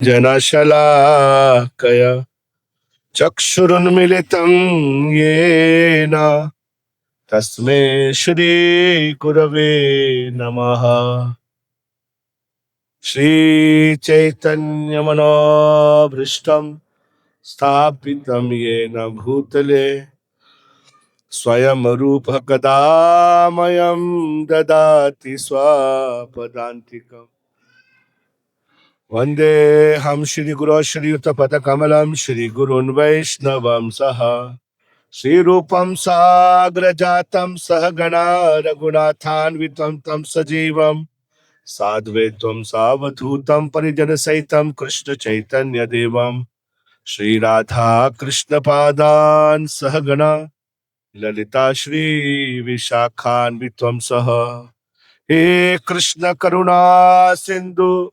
जनशलाकय चक्षुरुन्मिलितं येन तस्मै श्रीगुरवे नमः। श्रीचैतन्यमनोभीष्टं स्थापितं येन भूतले स्वयं रूपः कदा मह्यं ददाति स्वपदान्तिकम्। वन्देऽहं श्रीगुरो श्रीयुतपदकमलं श्रीगुरून् वैष्णवंसः श्रीरूपं साग्रजातं सहगणा रघुनाथान्वितं तं सजीवं साद्वैतं सावधूतं परिजनसहितं कृष्णचैतन्यदेवं श्रीराधा कृष्णपादान् सहगणा ललिता श्रीविशाखान्वितं सह। हे कृष्ण करुणा सिन्धु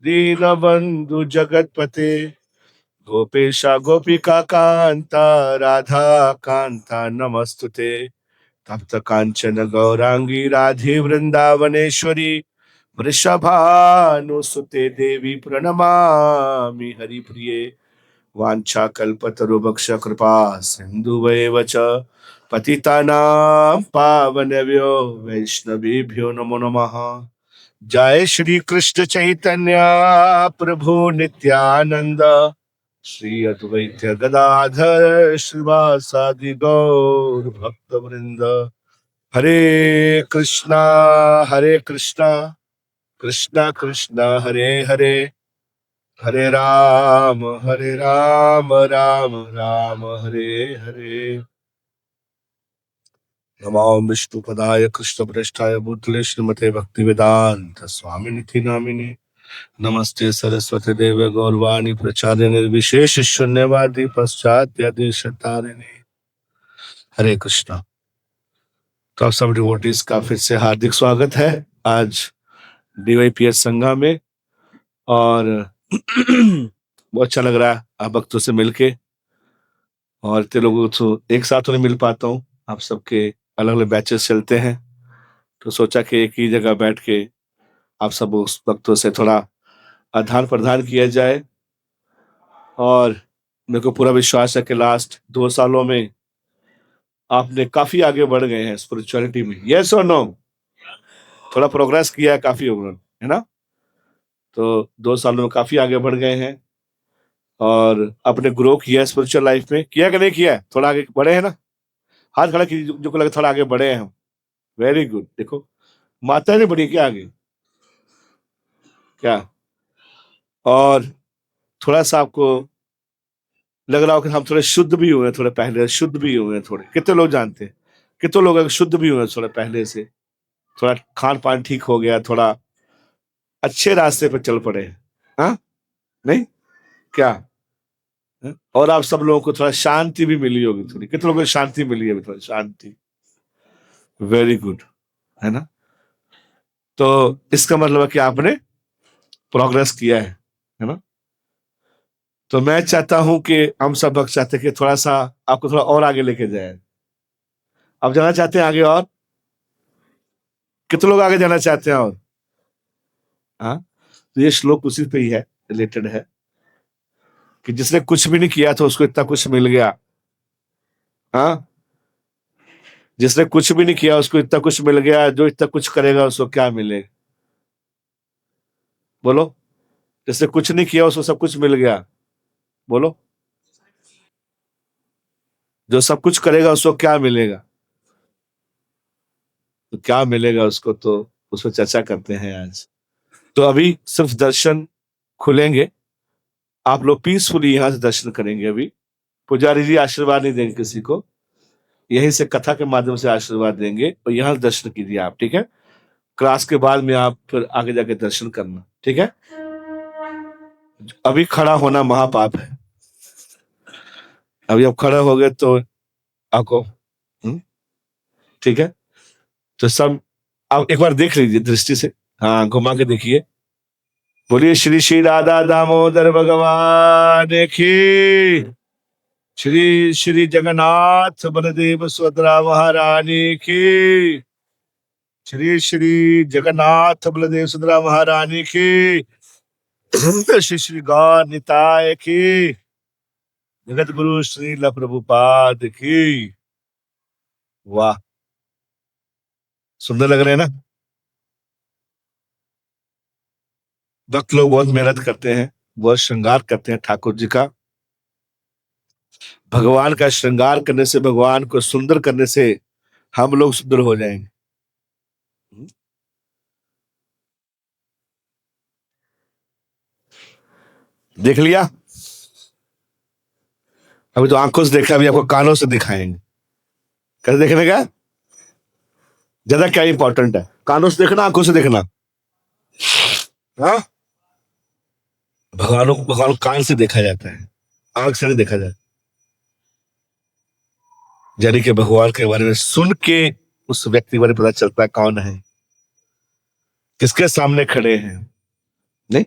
दीनबंधु जगतपते गोपेशा गोपिका कांता राधा कांता नमस्तुते। तप्त कांचन गौरांगी राधे वृंदावनेश्वरी वृषभानुसुते देवी प्रणमामि हरिप्रिये। वाञ्छाकल्पतरुभक्ष कृपा सिन्धुवैव च पतितानां पावनेभ्यो वैष्णवेभ्यो नमो नमः। जय श्री कृष्ण चैतन्य प्रभु नित्यानंद श्री अद्वैत गदाधर श्रीवासादि गौर भक्त वृंद। हरे कृष्णा कृष्णा कृष्णा हरे हरे हरे राम राम राम हरे हरे। नमो विष्णुपदाय कृष्णप्रेष्ठाय भूतले श्रीमते भक्तिवेदांत स्वामिनिधि नामिने नमस्ते सरस्वती देव गौरवाणी प्रचार्य निर्विशेष शून्यवादी पश्चात्य देशतारिणे। हरे कृष्णा। तो आप सब डिवोटीज का फिर से हार्दिक स्वागत है आज डीवाईपीएस संघा में। और बहुत अच्छा लग रहा है आप भक्तों से मिलके, और इतने लोगों को एक साथ तो नहीं मिल पाता हूँ, आप सबके अलग अलग बैचेस चलते हैं, तो सोचा कि एक ही जगह बैठ के आप सब उस भक्तों से थोड़ा आदान प्रदान किया जाए। और मेरे को पूरा विश्वास है कि लास्ट 2 सालों में आपने काफी आगे बढ़ गए हैं स्पिरिचुअलिटी में। यस और नो? थोड़ा प्रोग्रेस किया है काफी ओवरऑल, है ना? तो 2 सालों में काफी आगे बढ़ गए हैं और अपने ग्रो किया स्पिरिचुअल लाइफ में। किया कि नहीं किया? थोड़ा आगे बढ़े हैं ना? हाथ खड़ा कीजिए जो को लगे थोड़ा आगे बढ़े हैं हम। Very good. देखो माता नहीं बढ़ी क्या आगे? क्या? और थोड़ा सा आपको लग रहा हो कि हम थोड़े शुद्ध भी हुए, थोड़े पहले शुद्ध भी हुए थोड़े। कितने लोग जानते हैं? कितने लोग शुद्ध भी हुए थोड़े पहले से? थोड़ा खान पान ठीक हो गया, थोड़ा अच्छे रास्ते पर चल पड़े। हाँ? नहीं क्या? हाँ? और आप सब लोगों को थोड़ा शांति भी मिली होगी थोड़ी। कितने लोगों को शांति मिली है? थोड़ी शांति। वेरी गुड, है ना? तो इसका मतलब है कि आपने प्रोग्रेस किया है ना? तो मैं चाहता हूं कि हम सब भक्त चाहते हैं कि थोड़ा सा आपको थोड़ा और आगे लेके जाए। आप जाना चाहते हैं आगे? और कितने लोग आगे जाना चाहते हैं? और हाँ, तो ये श्लोक उसी पे ही है, रिलेटेड है कि जिसने कुछ भी नहीं किया था उसको इतना कुछ मिल गया। हाँ, जिसने कुछ भी नहीं किया उसको इतना कुछ मिल गया, जो इतना कुछ करेगा उसको क्या मिलेगा? बोलो। जिसने कुछ नहीं किया उसको सब कुछ मिल गया। बोलो। जो सब कुछ करेगा उसको क्या मिलेगा? तो क्या मिलेगा उसको, तो उस पर चर्चा करते हैं आज। तो अभी सिर्फ दर्शन खुलेंगे, आप लोग पीसफुली यहाँ से दर्शन करेंगे। अभी पुजारी जी आशीर्वाद नहीं देंगे किसी को, यहीं से कथा के माध्यम से आशीर्वाद देंगे और यहाँ दर्शन कीजिए आप, ठीक है? क्लास के बाद में आप फिर आगे जाके दर्शन करना, ठीक है? अभी खड़ा होना महापाप है। अभी आप खड़ा हो गए तो आपको ठीक है? तो सब आप एक बार देख लीजिए दृष्टि से, हाँ घुमा के देखिए। बोलिए श्री श्री राधा दामोदर भगवान की, श्री श्री जगन्नाथ बलदेव सुभद्रा महारानी की, श्री श्री जगन्नाथ बलदेव सुभद्रा महारानी की। श्री श्री गौर निताय की, जगत गुरु श्रील प्रभुपाद की। वाह, सुंदर लग रहे हैं ना। भक्त लोग बहुत मेहनत करते हैं, बहुत श्रृंगार करते हैं ठाकुर जी का। भगवान का श्रृंगार करने से, भगवान को सुंदर करने से हम लोग सुंदर हो जाएंगे। देख लिया, अभी तो आंखों से देखा, अभी आपको कानों से दिखाएंगे। कैसे देखने का ज्यादा क्या इंपॉर्टेंट है, कानों से देखना आंखों से देखना। हाँ, भगवान को कान से देखा जाता है, आंख से नहीं देखा जाता। यानी कि भगवान के बारे में सुन के उस व्यक्ति के बारे में पता चलता है कौन है, किसके सामने खड़े हैं। नहीं,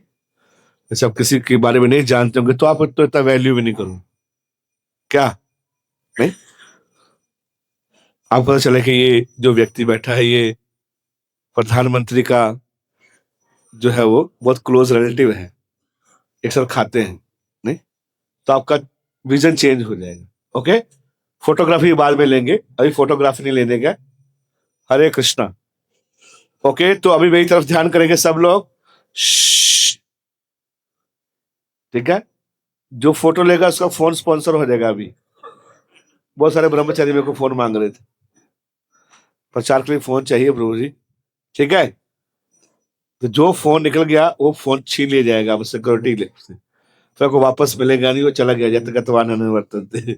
जैसे आप किसी के बारे में नहीं जानते होंगे तो आप तो इतना वैल्यू भी नहीं करो क्या। नहीं, आपको पता चले कि ये जो व्यक्ति बैठा है ये प्रधानमंत्री का जो है वो बहुत क्लोज रिलेटिव है, एक साथ खाते हैं। नहीं, तो आपका विजन चेंज हो जाएगा। ओके, फोटोग्राफी बाद में लेंगे, अभी फोटोग्राफी नहीं लेने का। हरे कृष्णा। ओके, तो अभी मेरी तरफ ध्यान करेंगे सब लोग। श्श्श, ठीक है, जो फोटो लेगा उसका फोन स्पॉन्सर हो जाएगा। अभी बहुत सारे ब्रह्मचारी मेरे को फोन मांग रहे थे, प्रचार के लिए फोन चाहिए प्रभु जी। ठीक है, तो जो फोन निकल गया वो फोन छीन लिया जाएगा सिक्योरिटी ले से। फिर आपको वापस मिलेगा नहीं, वो चला गया जब तक वर्तन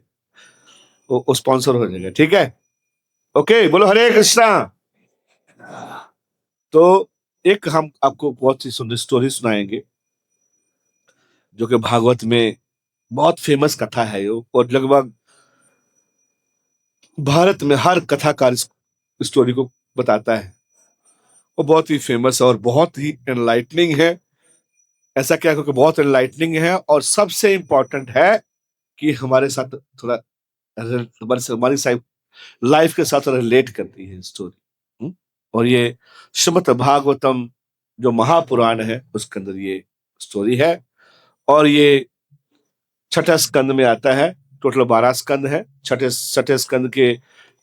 वो स्पॉन्सर हो जाएगा। ठीक है, ओके, बोलो हरे कृष्णा। तो एक हम आपको बहुत सी सुंदर स्टोरी सुनाएंगे जो कि भागवत में बहुत फेमस कथा है यो, और लगभग भारत में हर कथाकार इस स्टोरी को बताता है। वो बहुत ही फेमस और बहुत ही एनलाइटनिंग है। ऐसा क्या, क्योंकि बहुत एनलाइटनिंग है और सबसे इंपॉर्टेंट है कि हमारे साथ थोड़ा हमारी लाइफ के साथ रिलेट करती है स्टोरी। और ये श्रीमद् भागवतम जो महापुराण है उसके अंदर ये स्टोरी है, और ये छठे स्कंद में आता है। टोटल 12 स्कंद है। छठे स्कंद के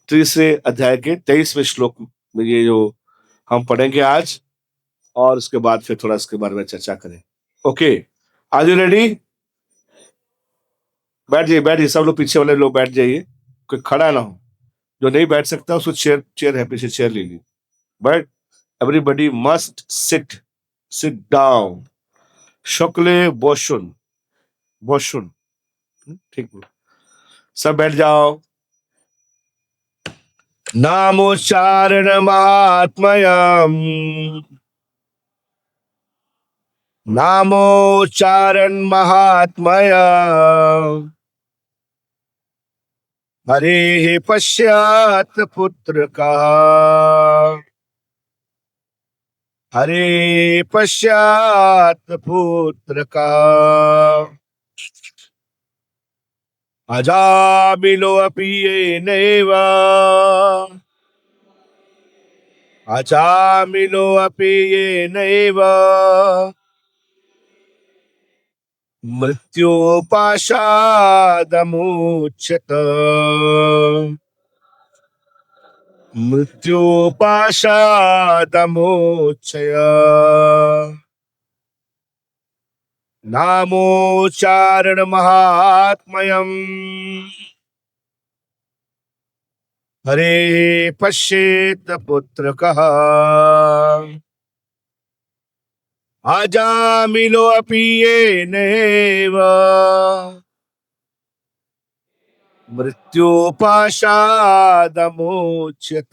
तीसरे अध्याय के 23वें श्लोक में ये जो हम पढ़ेंगे आज, और उसके बाद फिर थोड़ा इसके बारे में चर्चा करें। Okay, are you ready? बैठ जाइए, बैठ जाइए, सब लोग पीछे वाले लोग बैठ जाइए, कोई खड़ा ना हो। जो नहीं बैठ सकता उसको चेयर चेयर है पीछे, चेयर ले ली। But everybody must sit, sit down. शुक्ले बोशुन, बोशुन, ठीक, सब बैठ जाओ। नामोच्चारण महात्मयम, नामोच्चारण महात्मयम, हरे पश्चात पुत्र का, हरे पश्चात पुत्र का, अजामिलो अपि येनैव, अजामिलो अपि येनैव, मृत्युपाशादमुच्यत, मृत्युपाशादमुच्चय, नामोच्चारण महात्मयम्, हरे पश्येत पुत्रकः, अजामिलो अपि येनैव, मृत्युपाशादमुच्यत।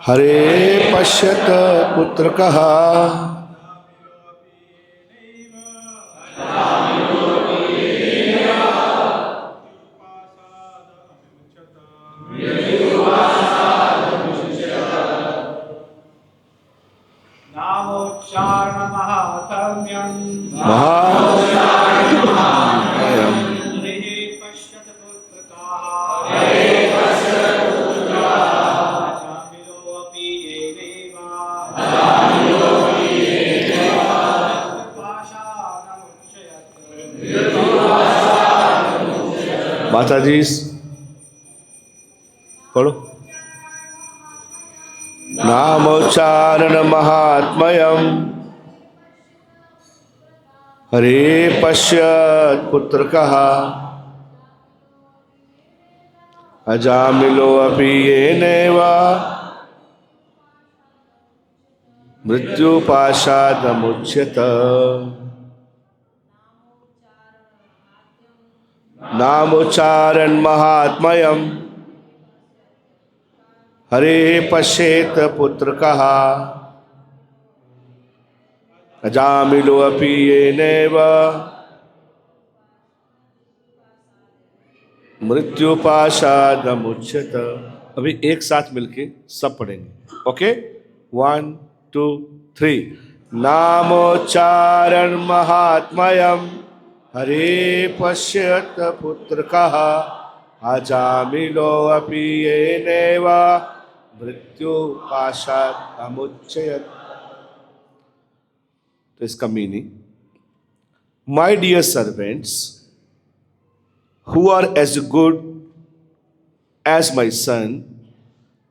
हरे पश्यत पुत्रकः माता जी पढ़ो। नामोच्चारण महात्म्यम हरे पश्यत पुत्रकः अजामिलो अपि येनैव मृत्युपाशादमुच्यत। नामोच्चारण महात्म्यम हरे पश्येत पुत्रकः अजामिलो अपि येनैव मृत्युपाशादमुच्यत। अभी एक साथ मिलके सब पढ़ेंगे। ओके, 1 2 3। नामोच्चारण महात्म्यम हरे पश्यत पुत्रकः अजामिलो अपि येनैव मृत्युपाशादमुच्यत। तो इसका meaning, my dear servants who are as good as my son,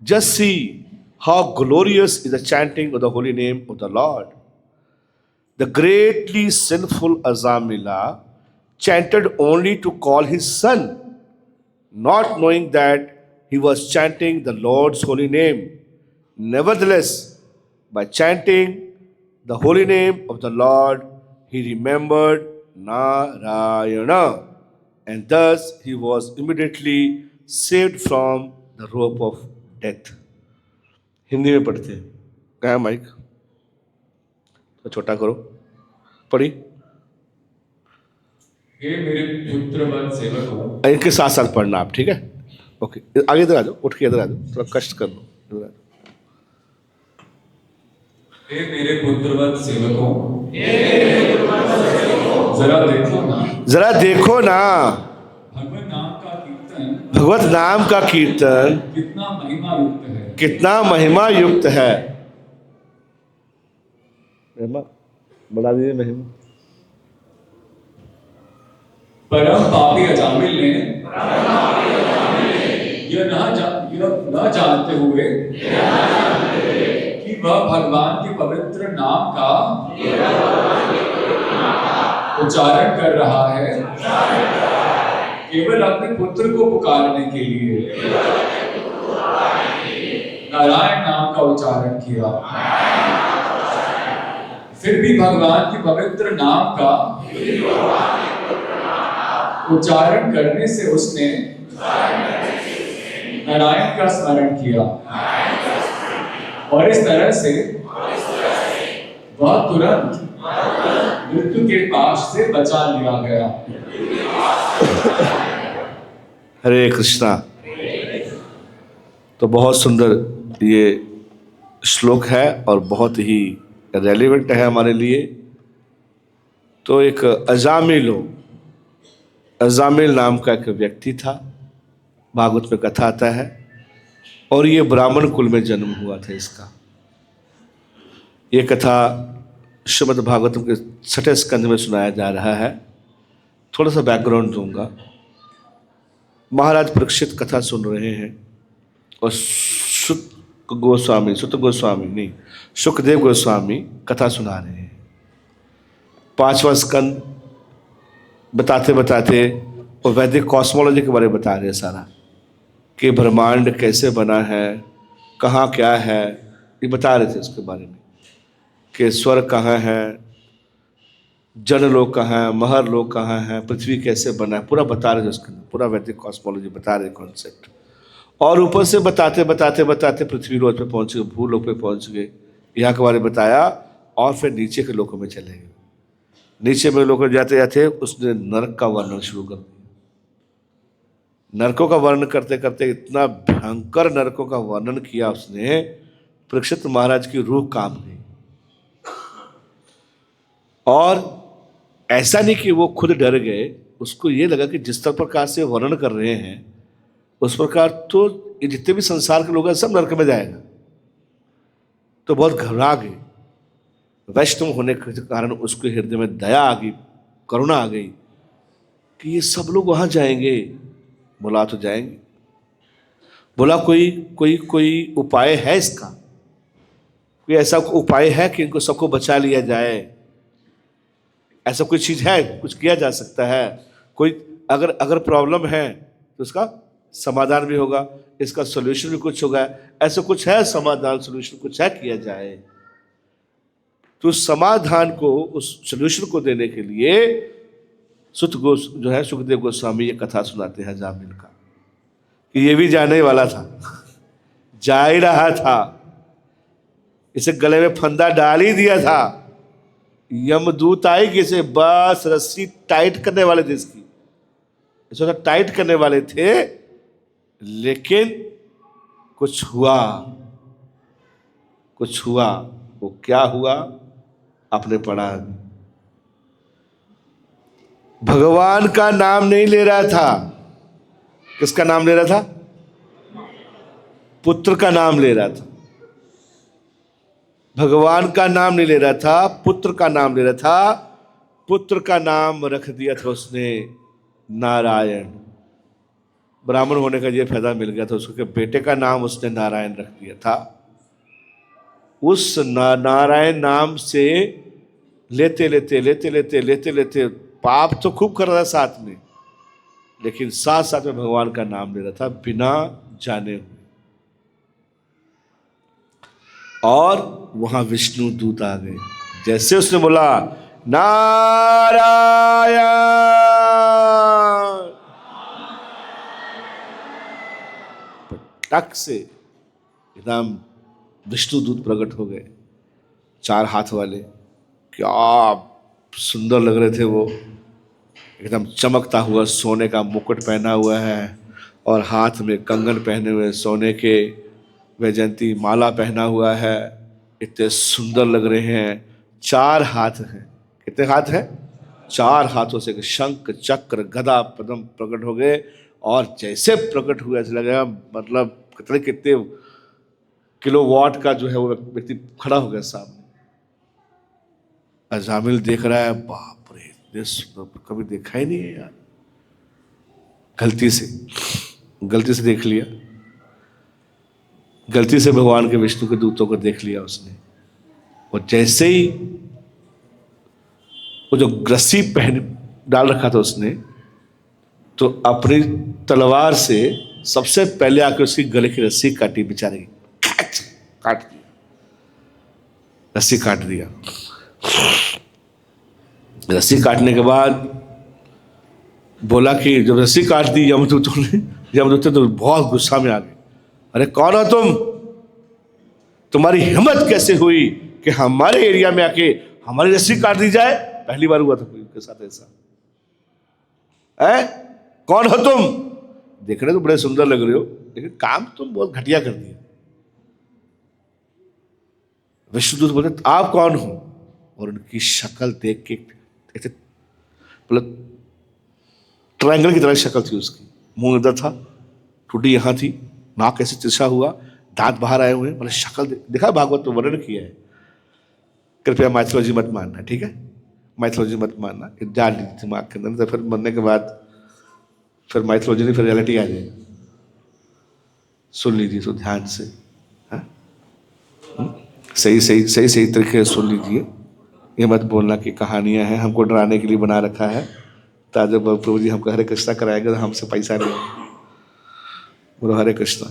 just see how glorious is the chanting of the holy name of the Lord. The greatly sinful Azamila chanted only to call his son, not knowing that he was chanting the Lord's holy name. Nevertheless, by chanting the holy name of the Lord, he remembered Narayana, and thus he was immediately saved from the rope of death. Hindi में पढ़ते हैं। कहाँ mic तो छोटा करो, पढ़ी। हे मेरे पुत्रवत सेवकों, इनके साथ साथ पढ़ना आप, ठीक है? ओके, आगे इधर आ जाओ, उठ के इधर आ जाओ, थोड़ा कष्ट कर लो। इधर आ जाओ। हे मेरे पुत्रवत सेवकों, जरा देखो ना, जरा देखो ना, भगवत नाम का कीर्तन भगवत नाम का कीर्तन कितना महिमा युक्त है। कितना महिमा युक्त है। महिमा बढ़ा दीजिए, महिमा। परम पापी अजामिल ने यह न जानते हुए कि वह भगवान के पवित्र नाम का उच्चारण कर रहा है, केवल अपने पुत्र को पुकारने के लिए नारायण नाम का उच्चारण किया। फिर भी भगवान के पवित्र नाम का उच्चारण करने से उसने नारायण का स्मरण किया, और इस तरह से वह तुरंत मृत्यु के पाश से बचा लिया गया। हरे कृष्णा। तो बहुत सुंदर ये श्लोक है और बहुत ही रेलिवेंट है हमारे लिए। तो एक अजामिल नाम का एक व्यक्ति था, भागवत में कथा आता है, और ये ब्राह्मण कुल में जन्म हुआ था इसका। ये कथा श्रीमद् भागवतम के 6ठे स्कंद में सुनाया जा रहा है। थोड़ा सा बैकग्राउंड दूंगा। महाराज परीक्षित कथा सुन रहे हैं और सुखदेव गोस्वामी कथा सुना रहे हैं। 5वां स्कंद बताते बताते वो वैदिक कॉस्मोलॉजी के बारे में बता रहे हैं सारा, कि ब्रह्मांड कैसे बना है, कहाँ क्या है, ये बता रहे थे उसके बारे में, कि स्वर्ग कहाँ है, जन लोग कहाँ है, महर लोग कहाँ है, पृथ्वी कैसे बना है, पूरा बता रहे थे उसके अंदर, पूरा वैदिक कॉस्मोलॉजी बता रहे कॉन्सेप्ट। और ऊपर से बताते बताते बताते पृथ्वी लोक पे पहुंच गए, भूलोक पे पहुंच गए, यहाँ के बारे में बताया। और फिर नीचे के लोकों में चले गए। नीचे में लोग जाते जाते उसने नरक का वर्णन शुरू कर दिया। नरकों का वर्णन करते करते इतना भयंकर नरकों का वर्णन किया उसने, परीक्षित महाराज की रूह कांप गई। और ऐसा नहीं कि वो खुद डर गए, उसको ये लगा कि जिस तरह प्रकार से वर्णन कर रहे हैं उस प्रकार तो ये जितने भी संसार के लोग हैं सब नरक में जाएगा। तो बहुत घबरा गए। वैष्णव होने के कारण उसके हृदय में दया आ गई, करुणा आ गई कि ये सब लोग वहां जाएंगे। बोला तो जाएंगे। बोला कोई कोई कोई उपाय है इसका, कोई ऐसा उपाय है कि इनको सबको बचा लिया जाए? ऐसा कोई चीज है, कुछ किया जा सकता है? कोई अगर अगर प्रॉब्लम है तो उसका समाधान भी होगा, इसका सॉल्यूशन भी कुछ होगा। ऐसा कुछ है समाधान, सॉल्यूशन कुछ है किया जाए? तो उस समाधान को, उस सॉल्यूशन को देने के लिए जो है सुखदेव गोस्वामी ये कथा सुनाते हैं जामिल का, कि ये भी जाने वाला था, जा ही रहा था, इसे गले में फंदा डाल ही दिया था। यमदूत आई कि इसे बस रस्सी टाइट करने वाले थे, इसकी इसे टाइट करने वाले थे, लेकिन कुछ हुआ, कुछ हुआ। वो क्या हुआ आपने पढ़ा। भगवान का नाम नहीं ले रहा था। किसका नाम ले रहा था? पुत्र का नाम ले रहा था। भगवान का नाम नहीं ले रहा था, पुत्र का नाम ले रहा था। पुत्र का नाम रख दिया था उसने नारायण। ब्राह्मण होने का ये फायदा मिल गया था उसको कि बेटे का नाम उसने नारायण रख दिया था। उस नारायण नाम से लेते लेते लेते लेते लेते लेते पाप तो खूब कर रहा था साथ में, लेकिन साथ साथ में भगवान का नाम ले रहा था बिना जाने हुए। और वहां विष्णु दूत आ गए। जैसे उसने बोला नारायण, टक से एकदम विष्णु दूत प्रकट हो गए, 4 हाथ वाले। क्या सुंदर लग रहे थे वो, एकदम चमकता हुआ सोने का मुकुट पहना हुआ है और हाथ में कंगन पहने हुए सोने के, वैजयंती माला पहना हुआ है। इतने सुंदर लग रहे हैं। 4 हाथ हैं। कितने हाथ हैं? 4 हाथों से शंख चक्र गदा पद्म प्रकट हो गए। और जैसे प्रकट हुआ ऐसा लगा मतलब कितने कितने किलोवाट का जो है वो व्यक्ति खड़ा हो गया सामने। अजामिल देख रहा है, बाप रे, देश कभी देखा ही नहीं है यार। गलती से देख लिया, गलती से भगवान के विष्णु के दूतों को देख लिया उसने। और जैसे ही वो जो रस्सी पहन डाल रखा था उसने, तो अपनी तलवार से सबसे पहले आकर उसकी गले की रस्सी काटी बेचारे की, काट दिया, रस्सी काट दिया। रस्सी काटने के बाद बोला कि जब रस्सी काट दी यमदूतों ने, यमदूत तो बहुत गुस्सा में आ गए। अरे कौन हो तुम? तुम्हारी हिम्मत कैसे हुई कि हमारे एरिया में आके हमारी रस्सी काट दी जाए? पहली बार हुआ था कोई के साथ ऐसा। है कौन हो तुम? देखने तो बड़े सुंदर लग रहे हो, लेकिन काम तुम बहुत घटिया कर दिया। विष्णुदूत बोलते आप कौन हो? और उनकी शक्ल देख के ऐसे मतलब ट्रायंगल की तरह शक्ल थी उसकी। मुंह इधर था, ठुड्डी यहाँ थी, नाक ऐसे तिरछा हुआ, दांत बाहर आए हुए, मतलब शक्ल देखा। भागवत तो वर्णन किया है। कृपया माइथोलॉजी मत मानना, ठीक है? माइथोलॉजी मत मानना, डाल लीजिए दिमाग के अंदर, तो फिर मरने के बाद फिर माइथोलॉजी नहीं, फिर रियलिटी आ जाएगी। सुन लीजिए तो ध्यान से, सही सही सही सही तरीके से सुन लीजिए। ये मत बोलना कि कहानियां हैं, हमको डराने के लिए बना रखा है, ताजो प्रभु जी हमको हरे कृष्णा कराएंगे तो हमसे पैसा नहीं। बोलो हरे कृष्णा,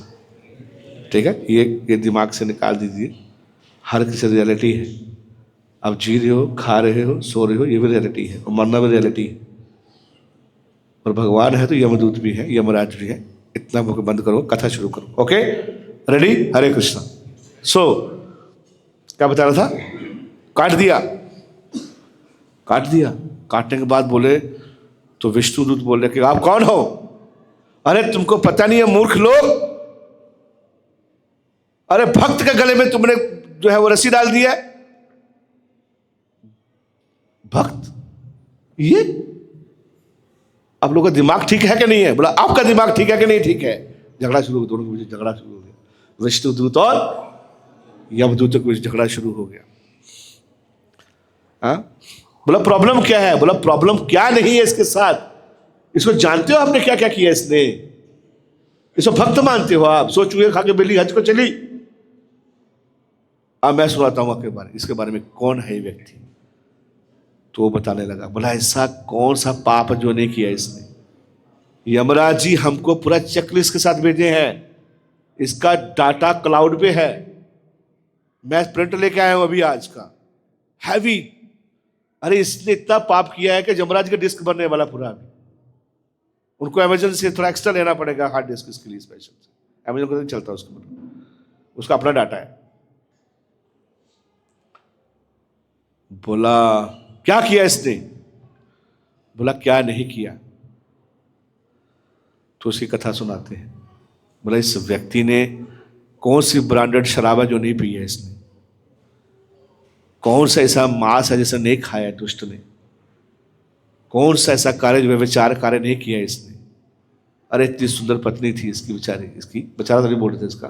ठीक है? ये दिमाग से निकाल दीजिए। हर किसी रियलिटी है, आप जी रहे हो, खा रहे हो, सो रहे हो, ये भी रियलिटी है, और मरना भी रियलिटी है। और भगवान है तो यमदूत भी है, यमराज भी है। इतना मुख बंद करो, कथा शुरू करो। Okay, ready? Hare Krishna. So क्या बता रहा था? काट दिया। काट दिया। काटने के बाद बोले तो विष्णुदूत बोले कि आप कौन हो? अरे तुमको पता नहीं है मूर्ख लोग, अरे भक्त के गले में तुमने जो है वो रस्सी डाल दी है। भक्त, ये आप लोगों का दिमाग ठीक है कि नहीं है? बोला आपका दिमाग ठीक है कि नहीं ठीक है? झगड़ा शुरू हो, दोनों के बीच झगड़ा शुरू हो गया। विष्णुदूत और यमदूत के बीच झगड़ा शुरू हो गया। हाँ, बोला प्रॉब्लम क्या है? बोला प्रॉब्लम क्या नहीं है इसके साथ, इसको जानते हो आपने क्या क्या किया इसने? इसको भक्त मानते हो आप? सो चूहे खा के बिल्ली हज को चली। अब मैं सुनाता हूं आपके बारे, इसके बारे में कौन है ये व्यक्ति। तो वो बताने लगा, बोला ऐसा कौन सा पाप जो नहीं किया इसने? यमराज जी हमको पूरा चेकलिस्ट के साथ भेजे हैं, इसका डाटा क्लाउड पे है, मैं प्रिंट लेके आया हूं अभी आज का, हैवी। अरे इसने इतना पाप किया है कि यमराज का डिस्क बनने वाला पूरा। अभी उनको अमेजन से थोड़ा एक्स्ट्रा लेना पड़ेगा हार्ड डिस्क इसके लिए स्पेशल से, अमेजन को नहीं चलता उसका अपना डाटा है। बोला क्या किया इसने? बोला क्या नहीं किया। तो उसकी कथा सुनाते हैं। बोला इस व्यक्ति ने कौन सी ब्रांडेड शराब जो नहीं पी है इसने, कौन सा ऐसा मांस है जैसा नहीं खाया है दुष्ट ने, कौन सा ऐसा कार्य व्यभिचार कार्य नहीं किया इसने। अरे इतनी सुंदर पत्नी थी इसकी बेचारी, इसकी बेचारा तो नहीं बोल रहे थे इसका।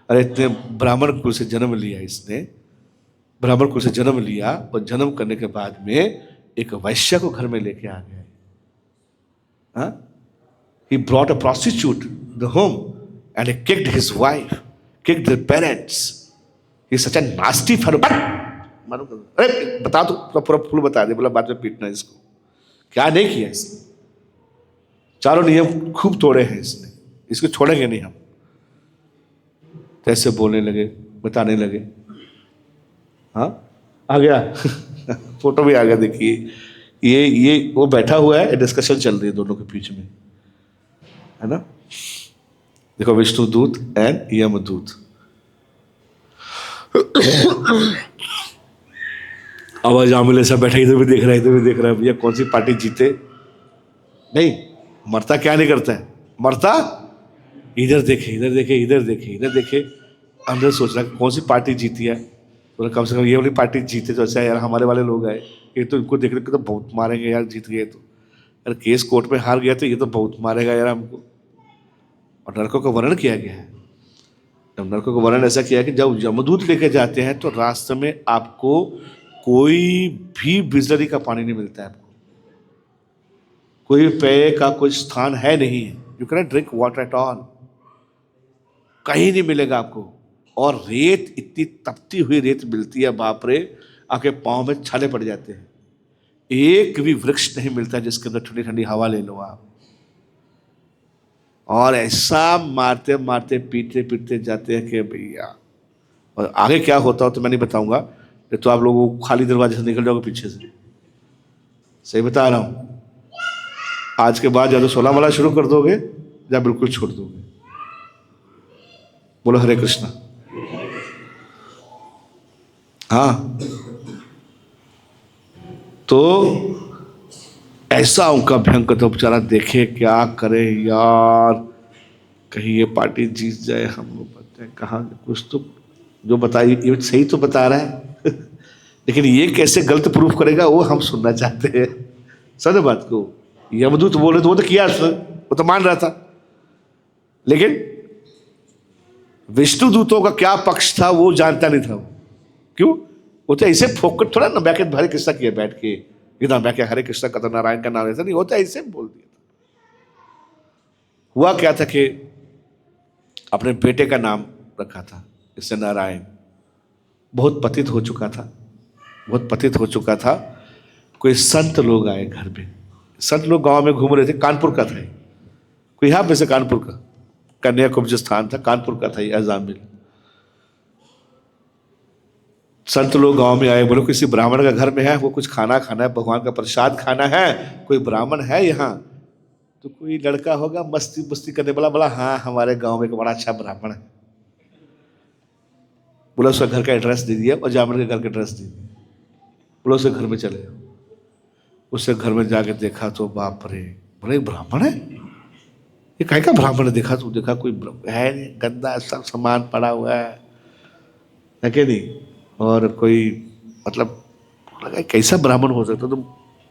अरे इतने ब्राह्मण कुल से जन्म लिया इसने, ब्राह्मण कुल से जन्म लिया, और जन्म करने के बाद में एक वैश्य को घर में लेके आ गया। He brought a prostitute to the home and he kicked his wife, kicked their parents. He's such a nasty fellow. अरे बता तो पूरा फुल बता दे। बोला बाद में पीटना इसको। क्या नहीं किया इसने? चारों नियम खूब तोड़े हैं इसने, इसको छोड़ेंगे नहीं हम। कैसे बोलने लगे, बताने लगे। हाँ आ गया फोटो भी आ गया, देखिए ये वो बैठा हुआ है, डिस्कशन चल रही है दोनों के बीच में, है ना। देखो विष्णुदूत एंड यमदूत। आवाज आमिल ऐसा बैठा, इधर भी देख रहा है, इधर भी देख रहा है, भैया कौन सी पार्टी जीते। नहीं, मरता क्या नहीं करता है, मरता इधर देखे, इधर देखे, इधर देखे, इधर देखे, अंदर सोच रहा है कौन सी पार्टी जीती है। तो कम से कम ये वाली पार्टी जीते तो अच्छा यार, हमारे वाले लोग आए, ये तो इनको देखने को तो बहुत मारेंगे यार, जीत गए तो। यार केस कोर्ट में हार गया तो ये तो बहुत मारेगा यार हमको। और नरकों का वर्णन किया गया है। जब नरकों का वर्णन ऐसा किया है कि जब यमदूत लेके जाते हैं तो रास्ते में आपको कोई भी बिजलरी का पानी नहीं मिलता है, आपको कोई पेय का कोई स्थान है नहीं, you can drink water at all, कहीं नहीं मिलेगा आपको। और रेत, इतनी तपती हुई रेत मिलती है, बाप रे, आपके पाँव में छाले पड़ जाते हैं। एक भी वृक्ष नहीं मिलता जिसके अंदर ठंडी ठंडी हवा ले लो आप। और ऐसा मारते मारते पीटते पीटते जाते हैं कि भैया, और आगे क्या होता हो तो मैं नहीं बताऊंगा, तो आप लोगों को खाली दरवाजे से निकल जाओगे पीछे से, सही बता रहा हूं। आज के बाद या तो 16 वाला शुरू कर दोगे या बिल्कुल छोड़ दोगे। बोलो हरे कृष्णा। हाँ, तो ऐसा उनका भयंकर, तो बेचारा देखे क्या करे यार, कहीं ये पार्टी जीत जाए, हम लोग बताए कहाँ कुछ तो जो बताइए, ये सही तो बता रहा है लेकिन ये कैसे गलत प्रूफ करेगा वो हम सुनना चाहते हैं। समझ बात को। यमदूत बोले तो वो तो किया, वो तो मान रहा था, लेकिन विष्णु दूतों का क्या पक्ष था वो जानता नहीं था वो। क्यों? वो तो ऐसे फोकट थोड़ा ना बैठ हरे कृष्णा किया, बैठ के इधर बैठ के हरे कृष्णा का तो नारायण का नाम ऐसा नहीं होता, ऐसे बोल दिया था। हुआ क्या था कि अपने बेटे का नाम रखा था इससे नारायण। बहुत पतित हो चुका था, बहुत पतित हो चुका था। कोई संत लोग आए घर में, संत लोग गांव में घूम रहे थे, कानपुर का था कोई, यहाँ पे से कानपुर का, कन्याकुब्ज स्थान था, कानपुर का था ये अजामिल। संत लोग गांव में आए, बोले किसी ब्राह्मण का घर में है, वो कुछ खाना खाना है, भगवान का प्रसाद खाना है, कोई ब्राह्मण है यहाँ? तो कोई लड़का होगा मस्ती मस्ती करने वाला, बोला हाँ हमारे गांव में एक बड़ा अच्छा ब्राह्मण है। बोला उसका घर का एड्रेस दे दिया और जामन के घर का एड्रेस दे दिया। बोला उसके घर में चले जाओ। उसके घर में जाके देखा तो बाप रे, बोले ब्राह्मण है, ये कहीं का ब्राह्मण है? देखा तो देखा कोई है नहीं, गंदा सब सामान पड़ा हुआ है कि नहीं, और कोई मतलब लगा कैसा ब्राह्मण हो सकता? तो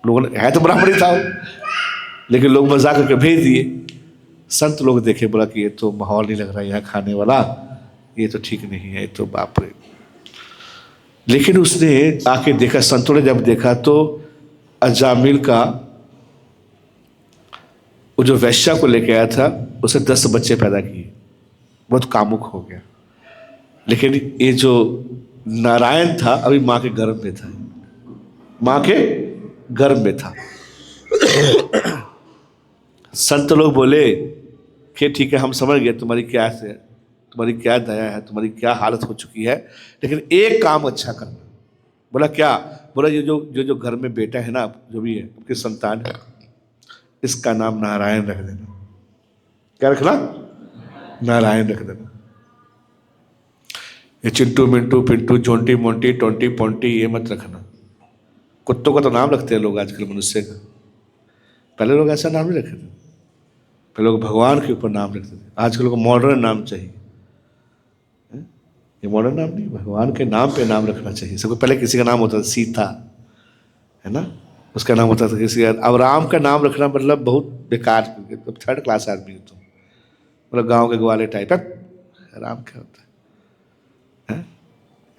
लोगों ने, है तो ब्राह्मण ही था वो, लेकिन लोग मजाक करके भेज दिए। संत लोग देखे, बोला कि ये तो माहौल नहीं लग रहा है यहाँ खाने वाला, ये तो ठीक नहीं है, ये तो बाप रे। लेकिन उसने आके देखा, संतों ने जब देखा तो अजामिल का वो जो वैश्या को लेके आया था, उसे 10 बच्चे पैदा किए, बहुत कामुक हो गया। लेकिन ये जो नारायण था अभी माँ के गर्भ में था, माँ के गर्भ में था। संत लोग बोले कि ठीक है, हम समझ गए तुम्हारी क्या है, तुम्हारी क्या दया है, तुम्हारी क्या हालत हो चुकी है, लेकिन एक काम अच्छा करना। बोला क्या? बोला ये जो घर में बेटा है ना, जो भी है आपकी संतान है, इसका नाम नारायण रख देना। क्या रखना? नारायण रख देना। ये चिंटू मिंटू पिंटू झोंटी मोंटी टोंटी पोंटी ये मत रखना। कुत्तों का तो नाम रखते हैं लोग आजकल, मनुष्य का। पहले लोग ऐसा नाम नहीं रखते थे, पहले लोग भगवान के ऊपर नाम रखते थे। आजकल को मॉडर्न नाम चाहिए। ये मॉडर्न नाम नहीं, भगवान के नाम पे नाम रखना चाहिए। सबको पहले किसी का नाम होता था सीता, है ना, उसका नाम होता था किसी का। अब राम का नाम रखना मतलब बहुत बेकार, थर्ड क्लास आदमी हो तुम, मतलब गांव के ग्वाले टाइप है। राम क्या होता है?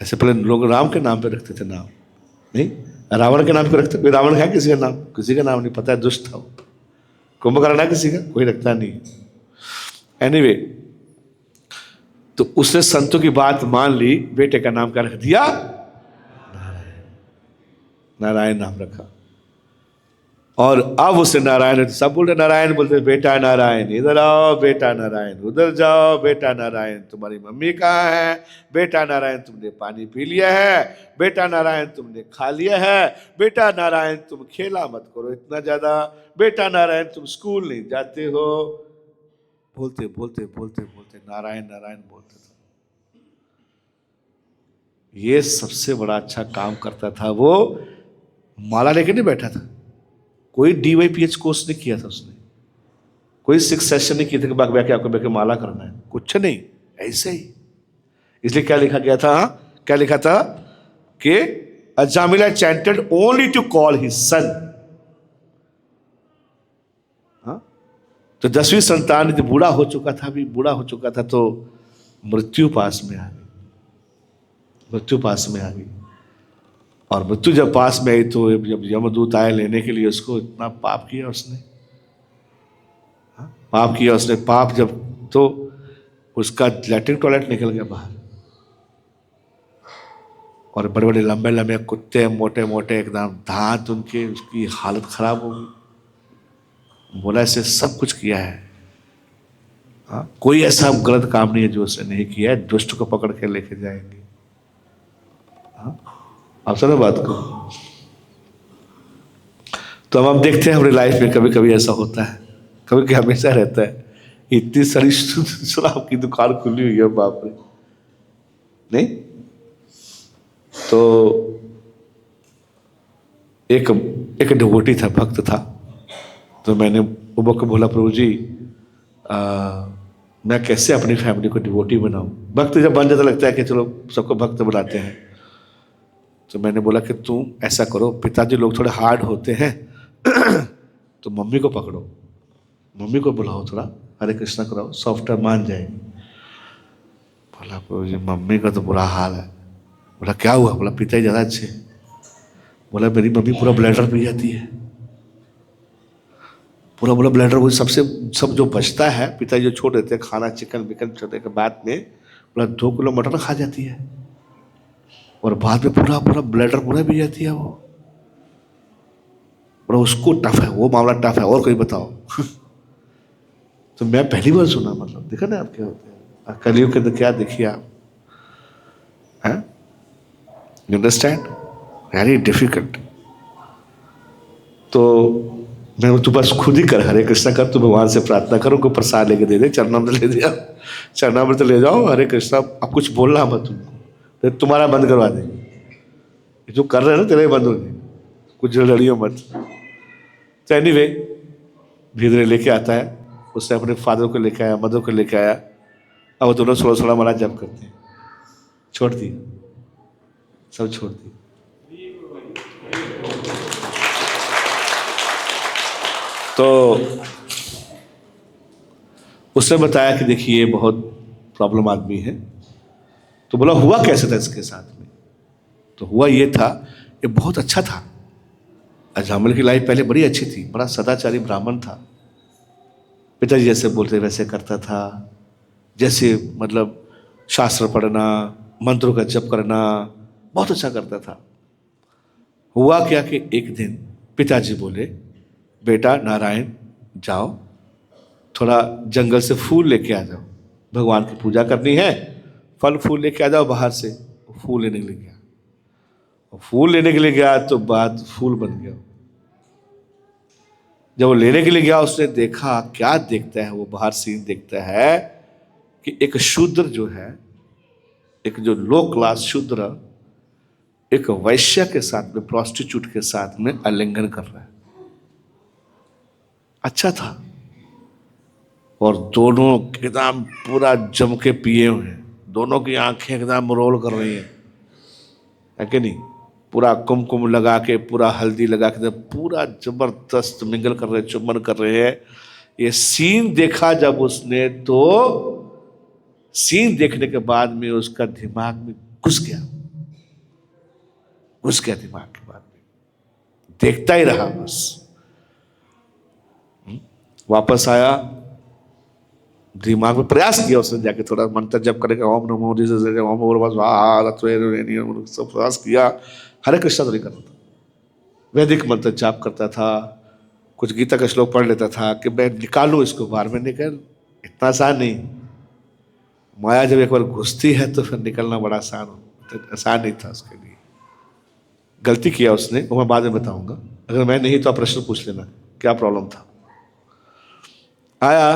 ऐसे पहले लोग राम के नाम पे रखते थे नाम, नहीं रावण के नाम पे रखते। कोई रावण है किसी का नाम? किसी का नाम नहीं पता है, दुष्ट था वो। कुंभकर्ण है किसी का? कोई रखता नहीं। एनीवे, तो उसने संतों की बात मान ली, बेटे का नाम क्या रख दिया? नारायण। नारायण नाम रखा। और अब उसे नारायण, सब बोल रहे नारायण, बोलते बेटा नारायण, इधर आओ बेटा नारायण, उधर जाओ बेटा नारायण, तुम्हारी मम्मी कहाँ है? बेटा नारायण तुमने पानी पी लिया है? बेटा नारायण तुमने खा लिया है? बेटा नारायण तुम खेला मत करो इतना ज्यादा? बेटा नारायण तुम स्कूल नहीं जाते हो? बोलते बोलते बोलते बोलते नारायण नारायण बोलते थे। ये सबसे बड़ा अच्छा काम करता था वो। माला लेके नहीं बैठा था, कोई DYPH कोर्स नहीं किया था उसने, कोई 6 सेशन नहीं किए थे कि बाकी बैठे आपको बैठे माला करना है, कुछ नहीं, ऐसे ही। इसलिए क्या लिखा गया था? क्या लिखा था कि Ajamila chanted only to call his son. तो 10वीं संतान जब बूढ़ा हो चुका था, अभी बूढ़ा हो चुका था, तो मृत्यु पास में आ गई। मृत्यु पास में आ गई, और मृत्यु जब पास में आई तो जब यमदूत आए लेने के लिए उसको, इतना पाप किया उसने, पाप किया उसने। पाप जब, तो उसका लैट्रिन टॉयलेट निकल गया बाहर, और बड़े बड़े लंबे लंबे कुत्ते, मोटे मोटे एकदम दांत उनके, उसकी हालत खराब हो गई। बोला ऐसे सब कुछ किया है, हाँ, कोई ऐसा गलत काम नहीं है जो उसने नहीं किया है, दुष्ट को पकड़ के लेके जाएंगे। हाँ, आप सुनो बात को। तो हम देखते हैं हमारी लाइफ में कभी कभी ऐसा होता है, कभी कभी हमेशा रहता है। इतनी सारी शराब की दुकान खुली हुई है, बाप रे, नहीं? तो एक डिवोटी था, भक्त था। तो मैंने वो को बोला, प्रभु जी मैं कैसे अपनी फैमिली को डिवोटी बनाऊं? भक्त जब बन जाता लगता है कि चलो सबको भक्त बनाते हैं। तो मैंने बोला कि तुम ऐसा करो, पिताजी लोग थोड़े हार्ड होते हैं तो मम्मी को पकड़ो, मम्मी को बुलाओ, थोड़ा हरे कृष्णा कराओ, सॉफ्टवेयर मान जाएगी। बोला प्रभु जी मम्मी का तो बुरा हाल है। बोला क्या हुआ? बोला पिताजी ज़्यादा अच्छे। बोला मेरी मम्मी पूरा ब्लैडर पी जाती है, पूरा पूरा ब्लैडर, वो सबसे सब जो बचता है, पिताजी जो छोड़ देते हैं खाना, चिकन विकन छोड़ने के बाद में, बोला 2 किलो मटन खा जाती है, और बाद में पूरा पूरा ब्लैडर पूरा पी जाती है वो। बोला उसको टफ है, वो मामला टफ है, और कोई बताओ। तो मैं पहली बार सुना, मतलब देखा ना आप क्या होते हैं कलयुग के अंदर, क्या देखिए आप, है? You understand, very difficult. तो मैं तू बस खुद ही कर, हरे कृष्णा कर, तू भगवान से प्रार्थना करो, को प्रसाद लेके दे दे, चरणामृत ले दिया, चरणामृत ले जाओ, हरे कृष्णा, अब कुछ बोलना मत तुमको, तो तुम्हारा बंद करवा देंगे, जो कर रहे हैं ना तेरे बंद हो जाएंगे, कुछ लड़ियों मत। तो एनीवे धीरे धीरे लेके आता है, उसने अपने फादर को लेके आया, मदर को लेके आया, अब वो दोनों थोड़ा थोड़ा हमारा जप करते हैं, छोड़ दिया, सब छोड़ दिया। तो उसने बताया कि देखिए ये बहुत प्रॉब्लम आदमी है। तो बोला हुआ कैसे था इसके साथ में? तो हुआ ये था, ये बहुत अच्छा था, अजमल की लाइफ पहले बड़ी अच्छी थी, बड़ा सदाचारी ब्राह्मण था, पिताजी जैसे बोलते वैसे करता था, जैसे मतलब शास्त्र पढ़ना, मंत्रों का जप करना, बहुत अच्छा करता था। हुआ क्या कि एक दिन पिताजी बोले, बेटा नारायण जाओ, थोड़ा जंगल से फूल लेके आ जाओ, भगवान की पूजा करनी है, फल फूल लेके आ जाओ बाहर से। फूल लेने के लिए गया, और फूल लेने के लिए गया तो बात फूल बन गया। जब वो लेने के लिए गया, उसने देखा, क्या देखता है वो, बाहर सीन देखता है कि एक शूद्र जो है, एक जो लो क्लास शूद्र एक वैश्य के साथ में, प्रोस्टिट्यूट के साथ में आलिंगन कर रहा है। अच्छा था, और दोनों एकदम पूरा जम के पिए हुए हैं, दोनों की आंखें एकदम रोल कर रही हैं, है कि नहीं, पूरा कुमकुम लगा के, पूरा हल्दी लगा के, पूरा जबरदस्त मिंगल कर रहे, चुम्बन कर रहे हैं। ये सीन देखा जब उसने, तो सीन देखने के बाद में उसका दिमाग में घुस गया दिमाग के बाद में, देखता ही रहा बस। वापस आया, दिमाग में प्रयास किया उसने, जाके थोड़ा मंत्र जप करेगा, ओम नमो ओम, सब प्रयास किया, हरे कृष्णा तो नहीं करता था, वैदिक मंत्र जाप करता था, कुछ गीता का श्लोक पढ़ लेता था कि मैं निकालूं इसको बाहर में, निकल, इतना आसान नहीं। माया जब एक बार घुसती है तो फिर निकलना बड़ा आसान नहीं था उसके लिए। गलती किया उसने, वो मैं बाद में बताऊंगा, अगर मैं नहीं तो आप प्रश्न पूछ लेना क्या प्रॉब्लम था। आया,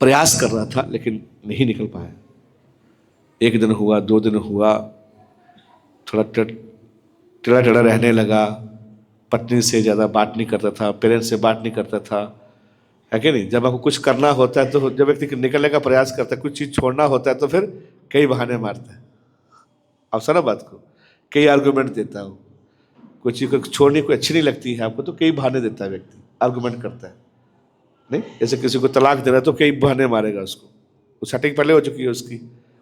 प्रयास कर रहा था लेकिन नहीं निकल पाया। एक दिन हुआ, 2 दिन हुआ, थोड़ा टेढ़ा टेढ़ा रहने लगा, पत्नी से ज़्यादा बात नहीं करता था, पेरेंट्स से बात नहीं करता था, है कि नहीं। जब आपको कुछ करना होता है तो जब व्यक्ति निकलने का प्रयास करता है, कुछ चीज़ छोड़ना होता है तो फिर कई बहाने मारता है। आप सुना बात को, कई आर्गूमेंट देता है, कोई चीज़ को छोड़ने को अच्छी नहीं लगती है आपको तो कई बहाने देता है व्यक्ति, आर्गूमेंट करता है। नहीं, जैसे किसी को तलाक देना है तो कई बहाने मारेगा उसको, वो सेटिंग पहले हो चुकी है उसकी,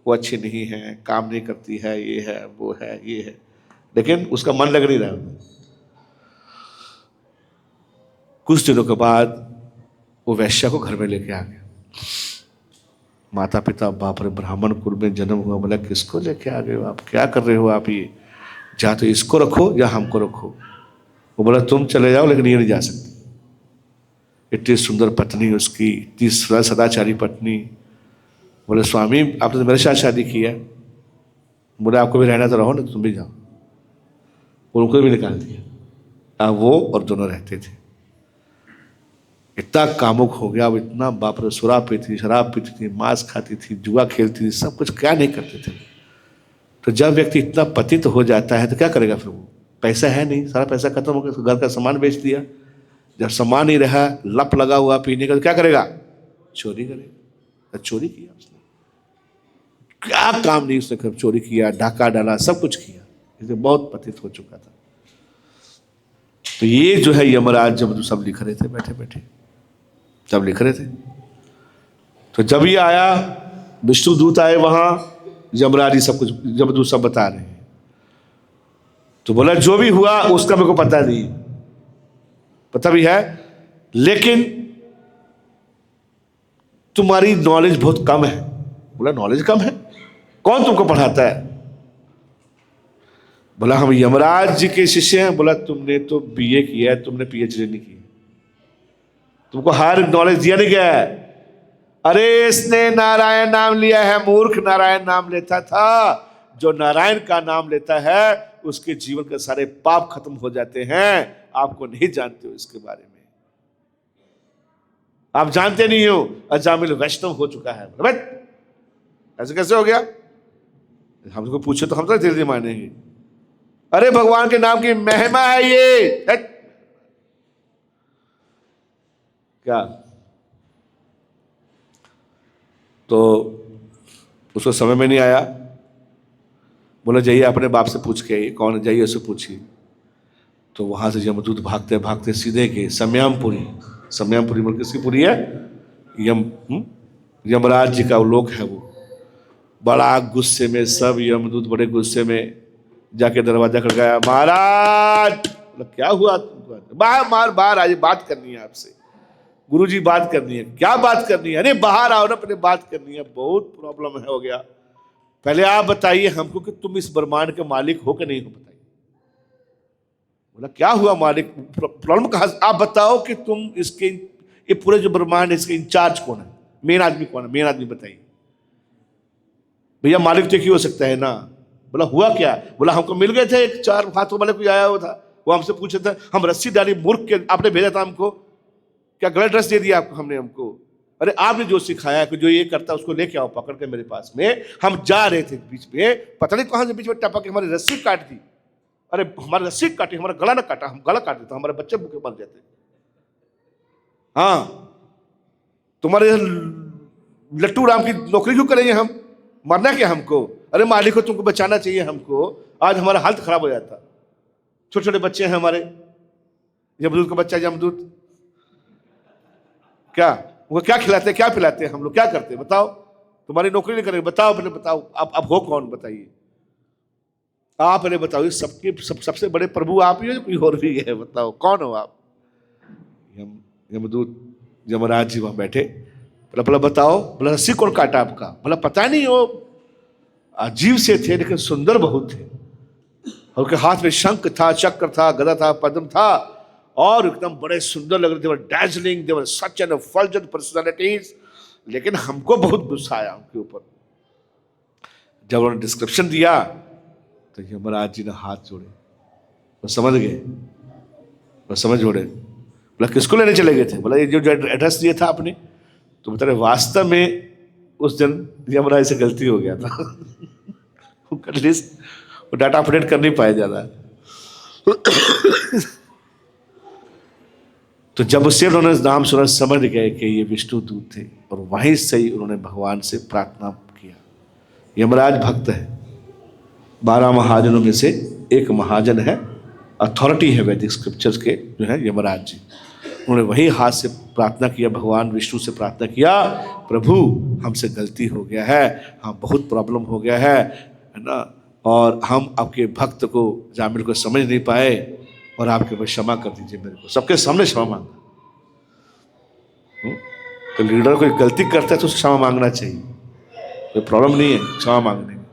वो अच्छी नहीं है, काम नहीं करती है, ये है, वो है, ये है, लेकिन उसका मन लग नहीं रहा है। कुछ दिनों के बाद वो वैश्या को घर में लेके आ गया। माता पिता, बाप रे, ब्राह्मण कुल में जन्म हुआ, बोला किसको लेके आ गए हो आप, क्या कर रहे हो आप, ये या तो इसको रखो या हमको रखो। वो बोला तुम चले जाओ, लेकिन ये नहीं जा सकती। इतनी सुंदर पत्नी उसकी, इतनी सदाचारी पत्नी। बोले स्वामी आपने तो मेरे साथ शादी की है। बोले आपको भी रहना तो रहो ना, तुम भी जाओ। उनको भी निकाल दिया। अब वो और दोनों रहते थे। इतना कामुक हो गया, अब इतना, बाप रे, शराब पीती थी, मांस खाती थी, जुआ खेलती थी, सब कुछ, क्या नहीं करते थे। तो जब व्यक्ति इतना पतित हो जाता है तो क्या करेगा फिर वो, पैसा है नहीं, सारा पैसा खत्म हो गया, घर का सामान बेच दिया। जब सामान ही रहा, लप लगा हुआ पीने का, तो क्या करेगा, चोरी करेगा। चोरी किया उसने, क्या काम नहीं उसने कर, चोरी किया, डाका डाला, सब कुछ किया, इसलिए बहुत पतित हो चुका था। तो ये जो है यमराज जब सब लिख रहे थे बैठे बैठे, जब लिख रहे थे, तो जब ये आया, विष्णु दूत आए वहां, यमराज सब कुछ, जमदूत सब बता रहे हैं। तो बोला जो भी हुआ उसका मेरे को पता नहीं, पता भी है, लेकिन तुम्हारी नॉलेज बहुत कम है। बोला नॉलेज कम है, कौन तुमको पढ़ाता है? बोला हम यमराज जी के शिष्य हैं। बोला तुमने तो बीए किया है, तुमने पीएचडी नहीं की, तुमको हायर नॉलेज दिया नहीं गया है। अरे इसने नारायण नाम लिया है, मूर्ख नारायण नाम लेता था, जो नारायण का नाम लेता है उसके जीवन के सारे पाप खत्म हो जाते हैं। आपको नहीं जानते हो इसके बारे में, आप जानते नहीं हो। अजामिल वैष्णव हो चुका है। बट ऐसे कैसे हो गया? हमको पूछे तो हम तो धीरे धीरे मानेंगे। अरे भगवान के नाम की महिमा है ये। क्या तो उसको समझ में नहीं आया। बोला जाइए अपने बाप से पूछ के आइए, कौन है, जाइए उससे पूछिए। तो वहां से यमदूत भागते भागते सीधे के समयामपुरी। समयामपुरी मतलब किसकी पुरी है? यमराज जी का लोक है वो। बड़ा गुस्से में सब यमदूत बड़े गुस्से में जाके दरवाजा खड़काया। महाराज, क्या हुआ तुमको? बाहर आइए, बात करनी है आपसे। गुरुजी बात करनी है। क्या बात करनी है? अरे बाहर आओ ना, अपने बात करनी है, बहुत प्रॉब्लम है हो गया। पहले आप बताइए हमको कि तुम इस ब्रह्मांड के मालिक हो कि नहीं हो, बताइए। बोला क्या हुआ मालिक, प्रॉब्लम कहाँ? आप बताओ कि तुम इसके, ये पूरे जो ब्रह्मांड है इसके इंचार्ज कौन है, मेन आदमी कौन है, मेन आदमी बताइए। भैया मालिक तो क्यों हो सकता है ना। बोला हुआ क्या? बोला हमको मिल गए थे, एक 4 हाथों वाले कोई आया हुआ था, वो हमसे पूछे थे, हम रस्सी डाली, मूर्ख के आपने भेजा था हमको, क्या गलत ड्रेस दे दिया आपको हमने हमको? अरे आपने जो सिखाया कि जो ये करता है उसको लेके आओ पकड़ के मेरे पास में। हम जा रहे थे बीच में, पता नहीं कहां से बीच में टपक के हमारी रस्सी काट दी। अरे हमारी रस्सी काटी, हमारा गला ना काटा, हम गला काट देते, हमारे बच्चे भूखे मर जाते। हाँ, तुम्हारे लट्टू राम की नौकरी क्यों करेंगे हम? मरना क्या हमको? अरे मालिक को तुमको बचाना चाहिए हमको, आज हमारा हालत खराब हो जाता। छोटे छोटे बच्चे हैं हमारे, यमदूत का बच्चा, यमदूत क्या वो क्या खिलाते क्या पिलाते हैं हम लोग, क्या करते हैं बताओ? तुम्हारी नौकरी नहीं करेंगे, बताओ पहले बताओ। आप हो कौन बताइए? आप पहले बताओ। सबसे बड़े प्रभु आप ही हो, कोई और भी है? बताओ कौन हो आप? यमदूत यमराज जी वहां बैठे। बोला बताओ। बोला रस्सी कौन काटा आपका? बोला पता नहीं, वो अजीब से थे लेकिन सुंदर बहुत थे। उनके हाथ में शंख था, चक्र था, गदा था, पद्म था, और एकदम बड़े सुंदर लग रहे थे। Dazzling, they were such an effulgent personalities. लेकिन हमको बहुत गुस्सा आया उनके ऊपर। जब उन्होंने डिस्क्रिप्शन दिया तो यमराज जी ने हाथ जोड़े, वो समझ गए, वो समझ जोड़े। बोला किसको लेने चले गए थे? बोला ये जो एड्रेस दिया था आपने। तो बता रहे वास्तव में उस दिन यमराज से गलती हो गया था। एटलीस्ट वो डाटा अपडेट कर नहीं पाए ज्यादा। तो जब उससे उन्होंने नाम सुना समझ गए कि ये विष्णु दूत थे, और वहीं से ही उन्होंने भगवान से प्रार्थना किया। यमराज भक्त है, 12 महाजनों में से एक महाजन है, अथॉरिटी है वैदिक स्क्रिप्चर्स के जो है यमराज जी। उन्होंने वही हाथ से प्रार्थना किया, भगवान विष्णु से प्रार्थना किया, प्रभु हमसे गलती हो गया है, हाँ बहुत प्रॉब्लम हो गया है ना, और हम आपके भक्त को जामिल को समझ नहीं पाए, और आपके पास क्षमा कर दीजिए मेरे को। सबके सामने क्षमा मांगा। तो लीडर कोई गलती करता है तो क्षमा मांगना चाहिए, कोई प्रॉब्लम नहीं है क्षमा मांगने में,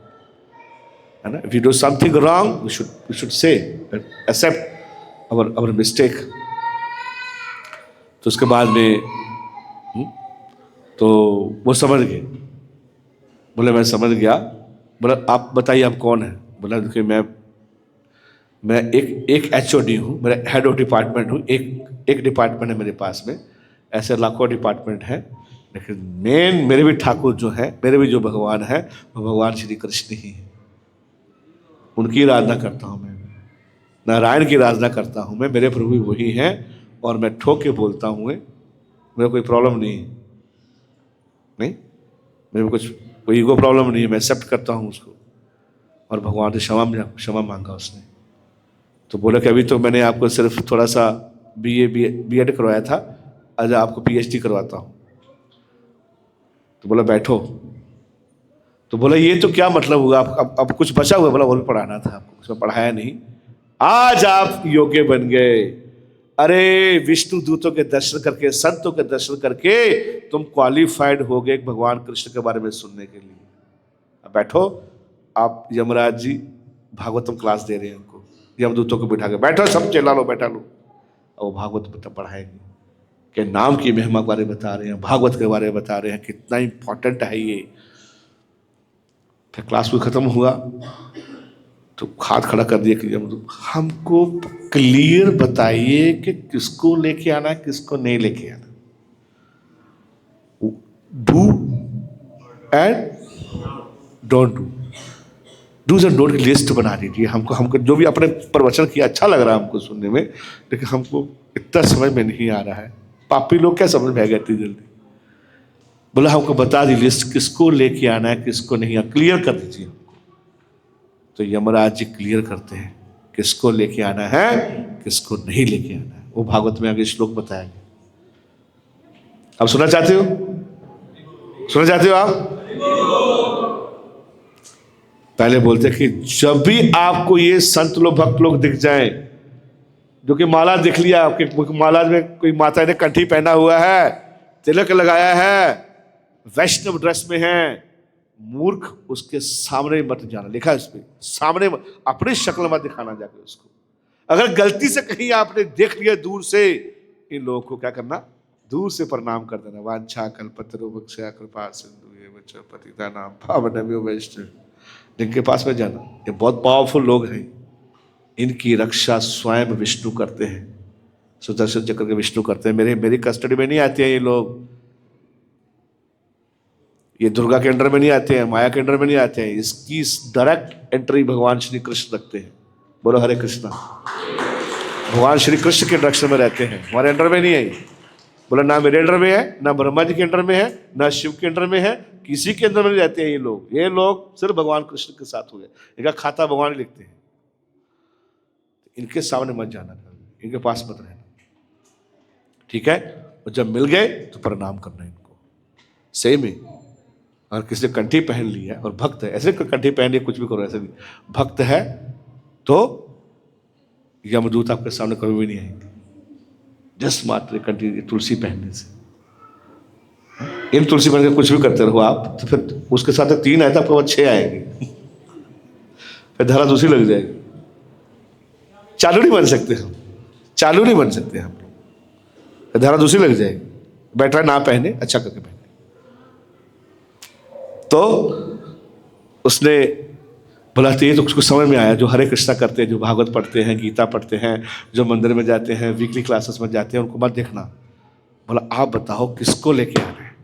है ना। If you do something wrong we should say accept our mistake. तो उसके बाद में तो वो समझ गए। बोले मैं समझ गया। बोला आप बताइए आप कौन है? बोला देखिए मैं एक HOD हूँ, मेरा हेड ऑफ डिपार्टमेंट हूँ। एक डिपार्टमेंट है मेरे पास में, ऐसे लाखों डिपार्टमेंट हैं, लेकिन मेन मेरे भी ठाकुर जो है, मेरे भी जो भगवान है वो भगवान श्री कृष्ण ही है। उनकी आराधना करता हूँ मैं, नारायण की आराधना करता हूँ मैं, मेरे प्रभु वही हैं, और मैं ठोक के बोलता हूँ मेरा कोई प्रॉब्लम नहीं है, नहीं मेरे को कुछ कोई ईगो प्रॉब्लम नहीं है, मैं एक्सेप्ट करता हूँ उसको। और भगवान से क्षमा मांगा उसने। तो बोला कि अभी तो मैंने आपको सिर्फ थोड़ा सा BA करवाया था, आज आपको PhD करवाता हूँ। तो बोला बैठो। तो बोला ये तो क्या मतलब हुआ, अब कुछ बचा हुआ? बोला वो भी पढ़ाना था आपको, उसमें पढ़ाया नहीं, आज आप योग्य बन गए। अरे विष्णु दूतों के दर्शन करके, संतों के दर्शन करके तुम क्वालिफाइड हो गए भगवान कृष्ण के बारे में सुनने के लिए। अब बैठो, आप यमराज जी भागवतम क्लास दे रहे हैं उनको, यमदूतों को बिठा के बैठो, सब चिल्ला लो, बैठा लो, और वो भागवत पढ़ाएंगे कि नाम की महिमा के बारे में बता रहे हैं, भागवत के बारे में बता रहे हैं, कितना इंपॉर्टेंट है ये। फिर क्लास भी खत्म हुआ तो हाथ खड़ा कर दिया कि हमको क्लियर बताइए कि किसको लेके आना है, किसको नहीं लेके आना। Do and don't do, dos and don't की लिस्ट बना दीजिए। हमको हमको जो भी अपने प्रवचन किया अच्छा लग रहा है हमको सुनने में, लेकिन हमको इतना समझ में नहीं आ रहा है। पापी लोग क्या समझ में आ गए इतनी जल्दी? बोला हमको बता दी लिस्ट, किसको लेके आना है, किसको नहीं आना, क्लियर कर दीजिए हमको। तो यमराज जी क्लियर करते हैं किसको लेके आना है, किसको नहीं लेके आना है। वो भागवत में आगे श्लोक बताया गया। अब सुनना चाहते हो? सुनना चाहते हो आप? पहले बोलते कि जब भी आपको ये संत लोग भक्त लोग दिख जाए, जो कि माला दिख लिया आपके, माला में कोई माता ने कंठी पहना हुआ है, तिलक लगाया है, वैष्णव ड्रेस में है, मूर्ख उसके सामने मत जाना। लिखा है उस पर, सामने अपनी शक्ल मत दिखाना जाके उसको। अगर गलती से कहीं आपने देख लिया दूर से, इन लोगों को क्या करना, दूर से प्रणाम कर देना। वांछा कल्पतरुभ्यश्च कृपा सिंधु एव च पतितानां पावनेभ्यो वैष्णव, जिनके पास में जाना। ये बहुत पावरफुल लोग हैं, इनकी रक्षा स्वयं विष्णु करते हैं, सुदर्शन चक्र के विष्णु करते हैं। मेरी कस्टडी में नहीं आते हैं ये लोग, ये दुर्गा के अंडर में नहीं आते हैं, माया के अंडर में नहीं आते हैं। इसकी डायरेक्ट एंट्री भगवान श्री कृष्ण रखते हैं। बोलो हरे कृष्णा। भगवान श्री कृष्ण के रक्षण में रहते हैं, हमारे अंडर में नहीं है। बोला ना मेरे अंडर में है, ना ब्रह्मा जी के अंडर में है, ना शिव के अंडर में है, किसी के अंदर में नहीं रहते हैं ये लोग। ये लोग सिर्फ भगवान कृष्ण के साथ हुए, इनका खाता भगवान लिखते हैं। इनके सामने मत जाना, इनके पास मत रहना, ठीक है? और जब मिल गए तो प्रणाम करना इनको। सेम ही अगर किसी ने कंठी पहन ली है और भक्त है, ऐसे कंठी पहन ली कुछ भी करो, ऐसे नहीं, भक्त है तो यमदूत आपके सामने कभी भी नहीं आएंगे, जस्ट मात्र कंठी तुलसी पहनने से। इन तुलसी पहन के कुछ भी करते रहो आप, तो फिर उसके साथ 3 आए तो आपको 6 आएंगे, फिर धारा दूसरी लग जाएगी। चालू नहीं बन सकते हम, चालू नहीं बन सकते हम लोग, धारा दूसरी लग जाएगी। बेटर ना पहने, अच्छा करके पहने। तो उसने बोला तो ये तो उसको समझ में आया, जो हरे कृष्णा करते हैं, जो भागवत पढ़ते हैं, गीता पढ़ते हैं, जो मंदिर में जाते हैं, वीकली क्लासेस में जाते हैं, उनको मत देखना। बोला आप बताओ किसको लेके आना है,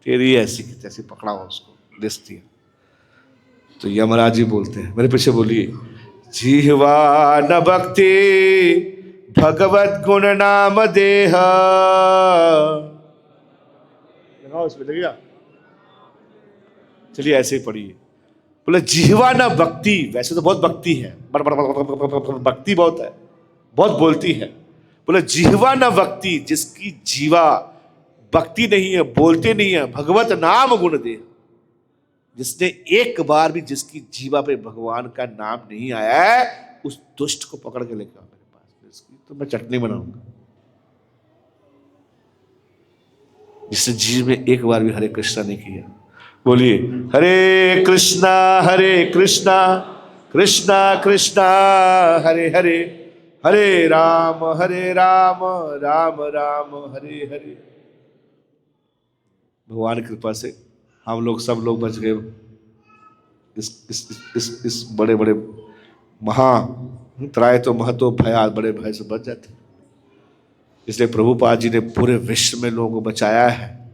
तेरी ऐसी की तैसी पकड़ा हुआ उसको लिस्ट दिया। तो यमराज जी बोलते हैं, मेरे पीछे बोलिए, जीवा न भक्ति भगवत गुण नाम देह। उसमें लगेगा, चलिए ऐसे ही पढ़िए। बोले जीवा न भक्ति, वैसे तो बहुत भक्ति है, भक्ति बहुत है, बहुत बोलती है। बोले जीवा न भक्ति, जिसकी जीवा भक्ति नहीं है, बोलते नहीं है, भगवत नाम गुण दे, जिसने एक बार भी जिसकी जीवा पे भगवान का नाम नहीं आया है, उस दुष्ट को पकड़ के लेकर मेरे पास, इसकी तो मैं चटनी बनाऊंगा। जिसने जीव में एक बार भी हरे कृष्णा नहीं किया। बोलिए हरे कृष्णा कृष्णा कृष्णा हरे हरे, हरे राम राम राम हरे हरे। भगवान की कृपा से हम लोग सब लोग बच गए इस बड़े बड़े महा त्राय तो महतो भया, बड़े भय से बच जाते। इसलिए प्रभुपाद जी ने पूरे विश्व में लोगों को बचाया है,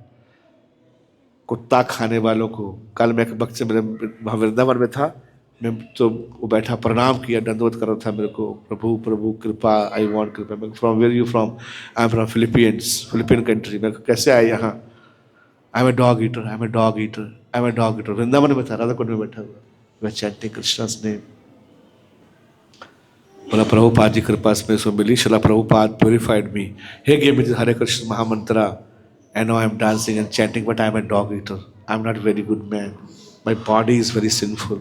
कुत्ता खाने वालों को। कल मैं एक वक्त से मेरे वृंदावन में था, मैं तो वो बैठा प्रणाम किया, दंडवत कर रहा था मेरे को, प्रभु प्रभु कृपा, आई वांट कृपा। From where you from? I am from Philippine country. मैं कैसे आए यहाँ? I am a dog eater, I am a dog eater, I am a dog eater. Vrindavan में था, राधा कुंड में बैठा हुआ, मैं चैंटिंग कृष्णा's नेम। बोला प्रभुपाद जी कृपा से मेरे को मिली, Srila Prabhupada purified me, he give me Hare Krishna mahamantra, and now I am dancing and chanting, but I am a dog eater. I am not a very good man. My body is very sinful.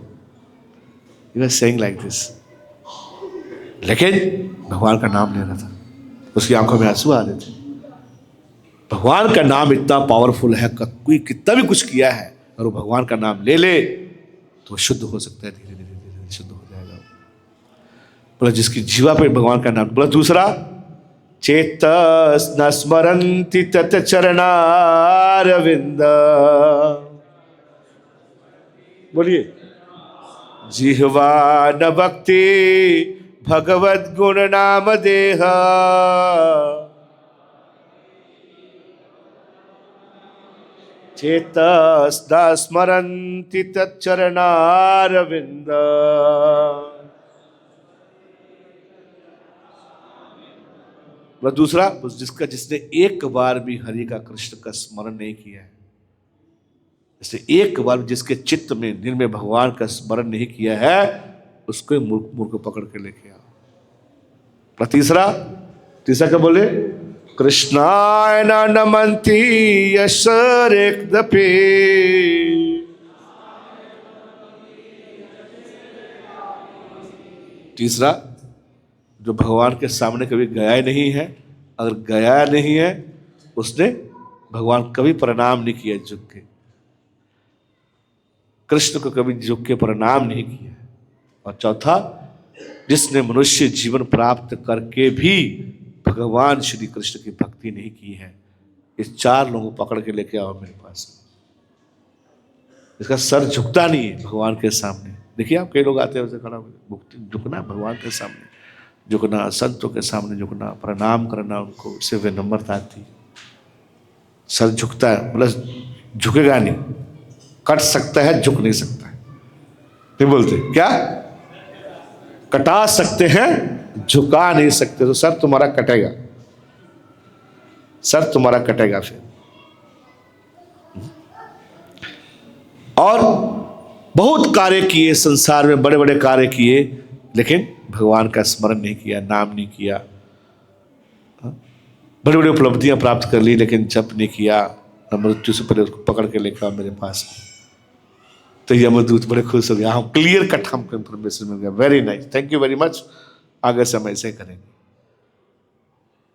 You are saying like this. लेकिन भगवान का नाम ले रहा था, उसकी आंखों में आंसू आ रहे थे। भगवान का नाम इतना पावरफुल है, कोई कितना भी कुछ किया है और वो भगवान का नाम ले ले तो शुद्ध हो सकता है, धीरे धीरे धीरे धीरे शुद्ध हो जाएगा। बोला जिसकी जीवा पे भगवान का नाम। बोला दूसरा, चेतस न स्मरन्ति तत् चरणारविंद, बोलिए। जिह्वा न भक्ति भगवद गुण नाम देह, चेतस्दा स्मरन्ति तच्चरणारविंद। दूसरा, जिसने एक बार भी हरि का कृष्ण का स्मरण नहीं किया है, जैसे एक बार जिसके चित्त में दिल में भगवान का स्मरण नहीं किया है, उसको मूर्ख पकड़ के लेके आओ। तीसरा क्या बोले? कृष्णाय न नमन्ति यशरेकदपि, तीसरा जो भगवान के सामने कभी गया ही नहीं है, अगर गया नहीं है उसने भगवान कभी प्रणाम नहीं किया झुक के, कृष्ण को कभी झुक के प्रणाम नहीं किया। और चौथा, जिसने मनुष्य जीवन प्राप्त करके भी भगवान श्री कृष्ण की भक्ति नहीं की है। इस चार लोगों को पकड़ के लेके आओ मेरे पास। इसका सर झुकता नहीं है भगवान के सामने। देखिए आप कई लोग आते हैं उसे खड़ा झुकना भगवान के सामने, झुकना संतों के सामने, झुकना प्रणाम करना उनको, उससे विनम्रता आती। सर झुकता है मतलब झुकेगा नहीं, कट सकता है झुक नहीं सकता है। नहीं बोलते क्या? कटा सकते हैं झुका नहीं सकते। तो सर तुम्हारा कटेगा, सर तुम्हारा कटेगा फिर। और बहुत कार्य किए संसार में, बड़े बड़े कार्य किए, लेकिन भगवान का स्मरण नहीं किया, नाम नहीं किया। बड़ी बड़ी उपलब्धियां प्राप्त कर ली, लेकिन जप नहीं किया। मृत्यु से पहले उसको पकड़ के लेकर मेरे पास। तो यमदूत बड़े खुश हो गया, हाँ क्लियर कट हमको इंफॉर्मेशन मिल गया, very nice, thank you very much, आगे से हम ऐसे ही करेंगे।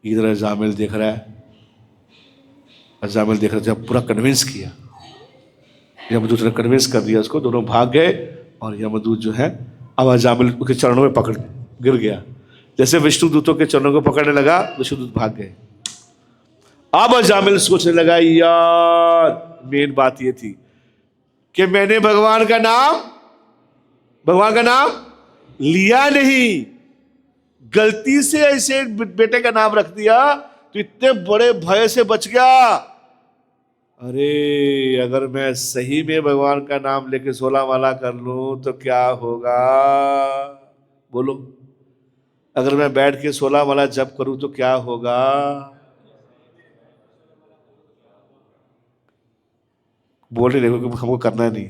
इधर अजामिल देख रहा है, अजामिल देख रहा है, जब पूरा कन्विंस किया, यमदूत ने कन्विंस कर दिया उसको, दोनों भाग गए। और यमदूत जो है अब अजामिल के चरणों में पकड़ गिर गया। जैसे विष्णु दूतों के चरणों को पकड़ने लगा, विष्णु दूत भाग गए। अब अजामिल सोचने लगा, यार मेन बात ये थी कि मैंने भगवान का नाम लिया नहीं, गलती से ऐसे बेटे का नाम रख दिया तो इतने बड़े भय से बच गया। अरे अगर मैं सही में भगवान का नाम लेके 16 माला कर लूं तो क्या होगा? बोलो, अगर मैं बैठ के 16 माला जप करूं तो क्या होगा? बोल नहीं रहे क्योंकि हमको करना नहीं।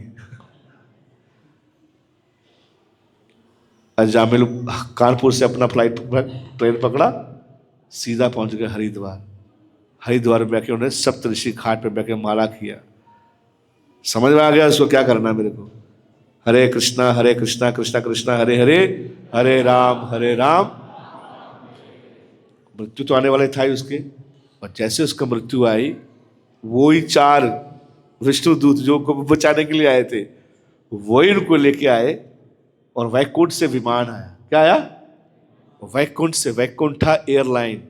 अजामिल कानपुर से अपना ट्रेन पकड़ा, सीधा पहुंच गया हरिद्वार। हरिद्वार में बैठे उन्होंने सप्तऋषि घाट पे बैठे माला किया। समझ में आ गया उसको क्या करना है मेरे को। हरे कृष्णा कृष्णा कृष्णा हरे हरे, हरे राम। मृत्यु तो आने वाले था ही उसके। और जैसे उसका मृत्यु आई, वो ही 4 विष्णु दूत जो को बचाने के लिए आए थे, वही उनको लेके आए। और वैकुंठ से विमान आया। क्या आया? वैकुंठ से, वैकुंठा एयरलाइन।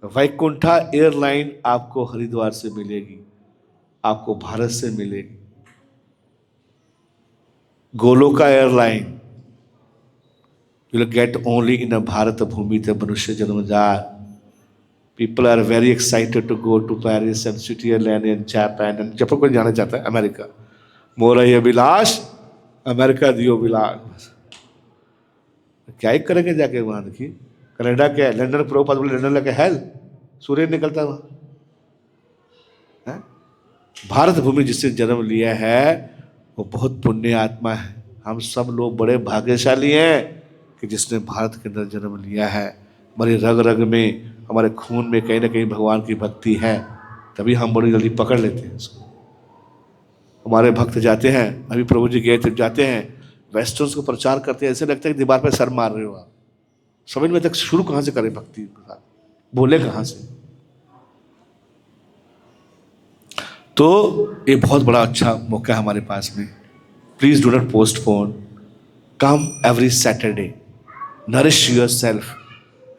वैकुंठा एयरलाइन आपको हरिद्वार से मिलेगी, आपको भारत से मिलेगी। Goloka airline you will get only in a Bharat भूमि थे मनुष्य जन्मजार। People are very excited to go to Paris and Switzerland and Japan and Japan को जाना चाहता है, अमेरिका। मोरा ये विलास, अमेरिका दियो विलास। क्या ही करेंगे जाके वहां? देखिए कनाडा क्या है, लंदन प्रभुपाद बोले लंदन लगे हेल, सूर्य निकलता वहां। भारत भूमि जिसने जन्म लिया है वो बहुत पुण्य आत्मा है। हम सब लोग बड़े भाग्यशाली हैं कि जिसने भारत के अंदर जन्म लिया है। हमारी रग रग में, हमारे खून में कहीं ना कहीं भगवान की भक्ति है, तभी हम बड़ी जल्दी पकड़ लेते हैं इसको। हमारे भक्त जाते हैं, अभी प्रभु जी गए थे, जाते हैं वेस्टर्न्स को प्रचार करते हैं, ऐसे लगता है कि दीवार पर सर मार रहे हो आप। समझ में तक शुरू कहाँ से करें भक्ति के साथ, बोले कहाँ से? तो ये बहुत बड़ा अच्छा मौका है हमारे पास में। Please do not postpone, come every Saturday, nourish yourself,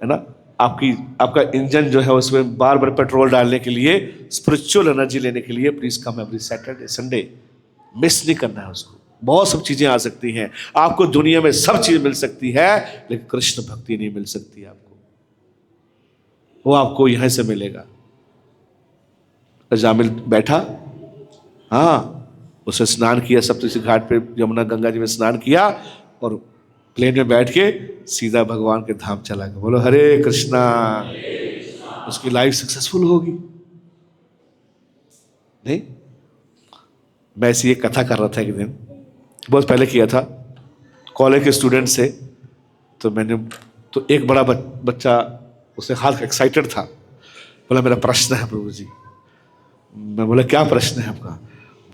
है ना। आपका इंजन जो है उसमें बार बार पेट्रोल डालने के लिए, स्पिरिचुअल एनर्जी लेने के लिए, please come every Saturday Sunday miss नहीं करना है उसको। बहुत सब चीजें आ सकती हैं आपको, दुनिया में सब चीज मिल सकती है, लेकिन कृष्ण भक्ति नहीं मिल सकती आपको, वो आपको यहीं से मिलेगा। जामिल बैठा, हाँ, उसे स्नान किया, सप्तऋषि घाट पे यमुना गंगा जी में स्नान किया और प्लेन में बैठ के सीधा भगवान के धाम चला गया। बोलो हरे कृष्णा। उसकी लाइफ सक्सेसफुल होगी। नहीं, मैं ऐसी एक कथा कर रहा था एक दिन, बहुत पहले किया था, कॉलेज के स्टूडेंट से। तो मैंने तो एक बड़ा बच्चा, उसने हाथ एक्साइटेड था, बोला मेरा प्रश्न है प्रभु जी। मैं बोला क्या प्रश्न है आपका?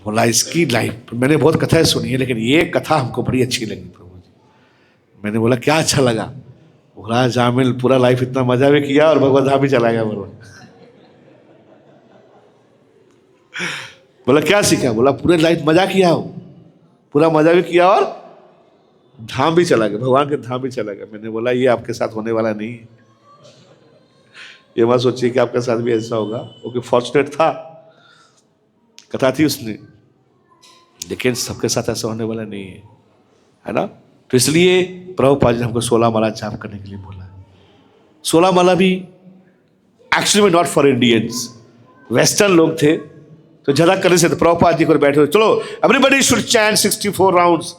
बोला इसकी लाइफ, मैंने बहुत कथाएं सुनी है लेकिन ये कथा हमको बड़ी अच्छी लगी प्रभु जी। मैंने बोला क्या अच्छा लगा? बोला जामिल पूरा लाइफ इतना मजा भी किया और भगवत धाम भी चला गया। बोला क्या सीखा? बोला पूरे लाइफ मजा किया हो, पूरा मजा भी किया और धाम भी चला गया, भगवान के धाम भी चला गया। मैंने बोला ये आपके साथ होने वाला नहीं है, ये मत सोचिए कि आपके साथ भी ऐसा होगा। वो फॉर्चुनेट था, कथा थी उसने, लेकिन सबके साथ ऐसा होने वाला नहीं है ना। तो इसलिए प्रभुपाद जी ने हमको 16 माला जाप करने के लिए बोला है। 16 माला भी एक्चुअली में नॉट फॉर इंडियंस, वेस्टर्न लोग थे तो ज्यादा करने से, तो प्रभुपाद जी को बैठे हुए, चलो एवरीबॉडी शुड चैंट 64 राउंड्स।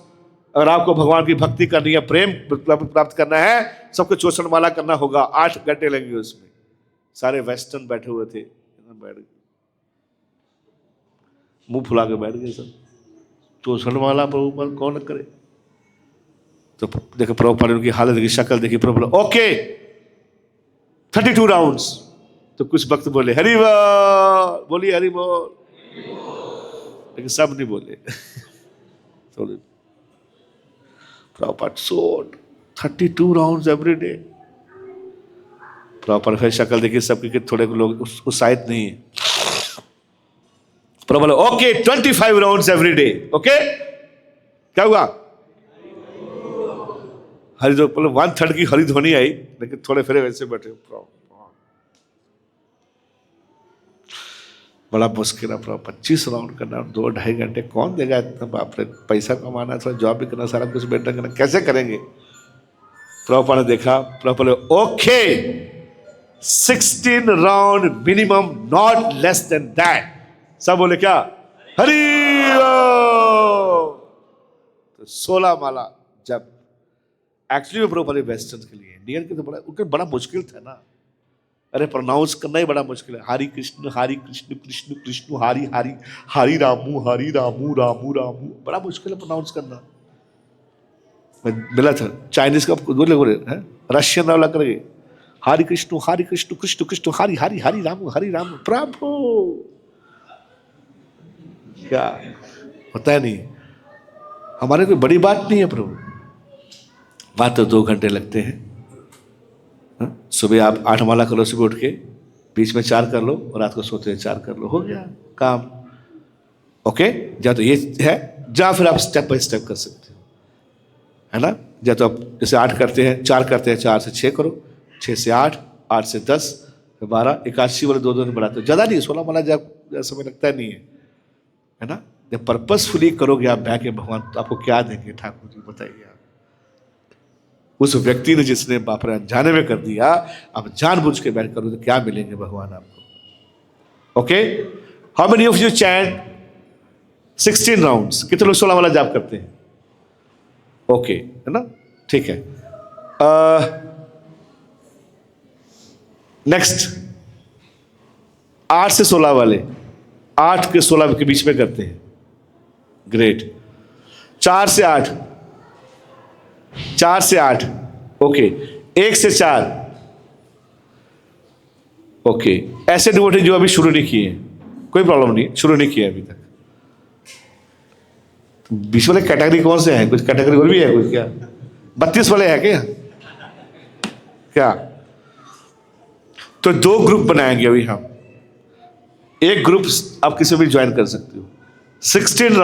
अगर आपको भगवान की भक्ति करनी है, प्रेम प्राप्त करना है, सबको 64 माला करना होगा, 8 घंटे लगेंगे उसमें। सारे वेस्टर्न बैठे हुए थे, बैठ गए, मुंह फुला के बैठ गए सब। 64 माला प्रभुपाद कौन करे? तो देखो प्रभुपाद उनकी हालत देखी, शक्ल देखी, प्रभुपाद ओके 32 राउंड्स। तो कुछ भक्त बोले हरि बोल, बोलिए हरि बोल, लेकिन सब नहीं बोले। प्रभुपाद सोड 32 राउंड्स एवरी डे। प्रभुपाद फिर शक्ल देखी सबकी, थोड़े लोग उत्साहित नहीं है। प्रभु okay 25 rounds every day. Okay क्या हुआ? हरिध्वनि 1/3 की हरिध्वनि आई, लेकिन थोड़े फिर वैसे बैठे। बड़ा मुश्किल है प्रभु, 25 राउंड करना 2-2.5 घंटे, कौन देगा इतना? बाप रे, पैसा कमाना, थोड़ा जॉब भी करना, सारा कुछ मेंटेन करना, कैसे करेंगे? प्रभु ने देखा, प्रभु okay 16 round minimum, not less than that. सब बोले क्या? हरि बोल। तो 16 माला जब एक्चुअली में प्रभु वेस्टर्न के लिए, इंडियन के तो बड़ा मुश्किल था ना। अरे प्रोनाउंस करना ही बड़ा मुश्किल है। हरि कृष्ण कृष्ण कृष्ण हरि हरि, हरि रामू रामू रामू, बड़ा मुश्किल है प्रोनाउंस करना। मैं मिला था चाइनीज का, बोले रशियन वाला करेंगे, हरि कृष्ण कृष्ण कृष्ण हरि हरि हरि रामू प्रभु। क्या होता है? नहीं, हमारे कोई बड़ी बात नहीं है प्रभु, बात तो 2 घंटे लगते हैं। सुबह आप 8 माला कर लो, सुबह उठ के, बीच में 4 कर लो और रात को सोते हुए 4 कर लो, हो गया काम। ओके, या तो ये है, या फिर आप स्टेप बाय स्टेप कर सकते हो, है ना। या तो आप जैसे 8 करते हैं, 4 करते हैं, 4 से 6 करो, 6 से 8, 8 से 10, फिर 12, एकादशी वाले 2 दिन बढ़ाते हो, ज़्यादा नहीं, 16 माला जब समय लगता नहीं है ना। जब पर्पसफुली करोगे आप बैठ के, भगवान तो आपको क्या देंगे ठाकुर जी बताइए। उस व्यक्ति ने जिसने बाप रे अनजाने में कर दिया, अब जानबूझ के बैठ करो तो क्या मिलेंगे भगवान आपको। Okay, how many of you chant 16 rounds? कितने लोग 16 वाला जाप करते हैं? ओके, है ना, ठीक है। नेक्स्ट 8 से 16 वाले, 8 के 16 के बीच में करते हैं, ग्रेट। 4 से 8, 4 से 8, ओके। 1 से 4, ओके। ऐसे डिवोटी जो अभी शुरू नहीं किए, कोई प्रॉब्लम नहीं, शुरू नहीं किया अभी तक। तो बीच वाले कैटेगरी कौन से हैं? कुछ कैटेगरी और भी है कुछ? क्या 32 वाले हैं क्या? तो 2 ग्रुप बनाएंगे अभी हम। एक ग्रुप आप किसी भी ज्वाइन कर सकते हो। 16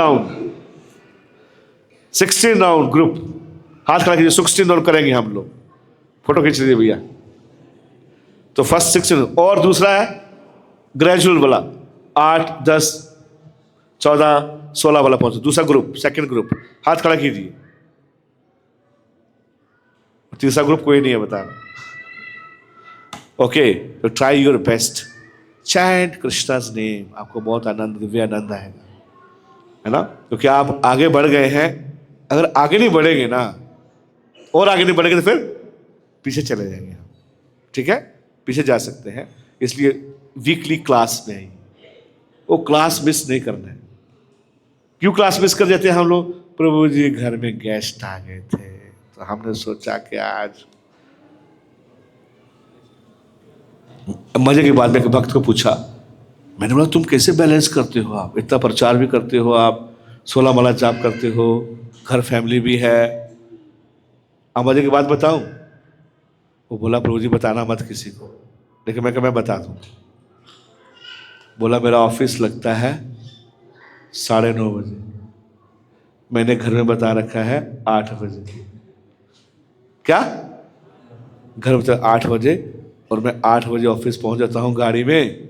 राउंड ग्रुप, हाथ खड़ा कीजिए, 16 राउंड करेंगे हम लोग। फोटो खींच लीजिए भैया। तो फर्स्ट 16, और दूसरा है ग्रेजुअल वाला, 8, 10, 14, 16 वाला पहुंचो। दूसरा ग्रुप, सेकंड ग्रुप, हाथ खड़ा कीजिए। तीसरा ग्रुप कोई नहीं है बता रहा। ओके, तो try your best, chant Krishna's name, आपको बहुत आनंद, दिव्य आनंद आएगा, है ना, क्योंकि आप आगे बढ़ गए हैं। अगर आगे नहीं बढ़ेंगे ना, और आगे नहीं बढ़ेंगे तो फिर पीछे चले जाएंगे हम, ठीक है, पीछे जा सकते हैं। इसलिए वीकली क्लास में आइए, वो क्लास मिस नहीं करना है। क्यों क्लास मिस कर जाते हैं हम लोग? प्रभु जी घर में गेस्ट आ गए थे, तो हमने सोचा कि आज मजे की बात में एक भक्त को पूछा, मैंने बोला तुम कैसे बैलेंस करते हो, आप इतना प्रचार भी करते हो, आप 16 माला जाप करते हो, घर फैमिली भी है, अब मजे की बात बताऊं? वो बोला प्रभु जी बताना मत किसी को, लेकिन मैं बता दूं। बोला मेरा ऑफिस लगता है 9:30 बजे, मैंने घर में बता रखा है 8 बजे। क्या? घर में 8 बजे, और मैं 8 बजे ऑफिस पहुंच जाता हूं गाड़ी में,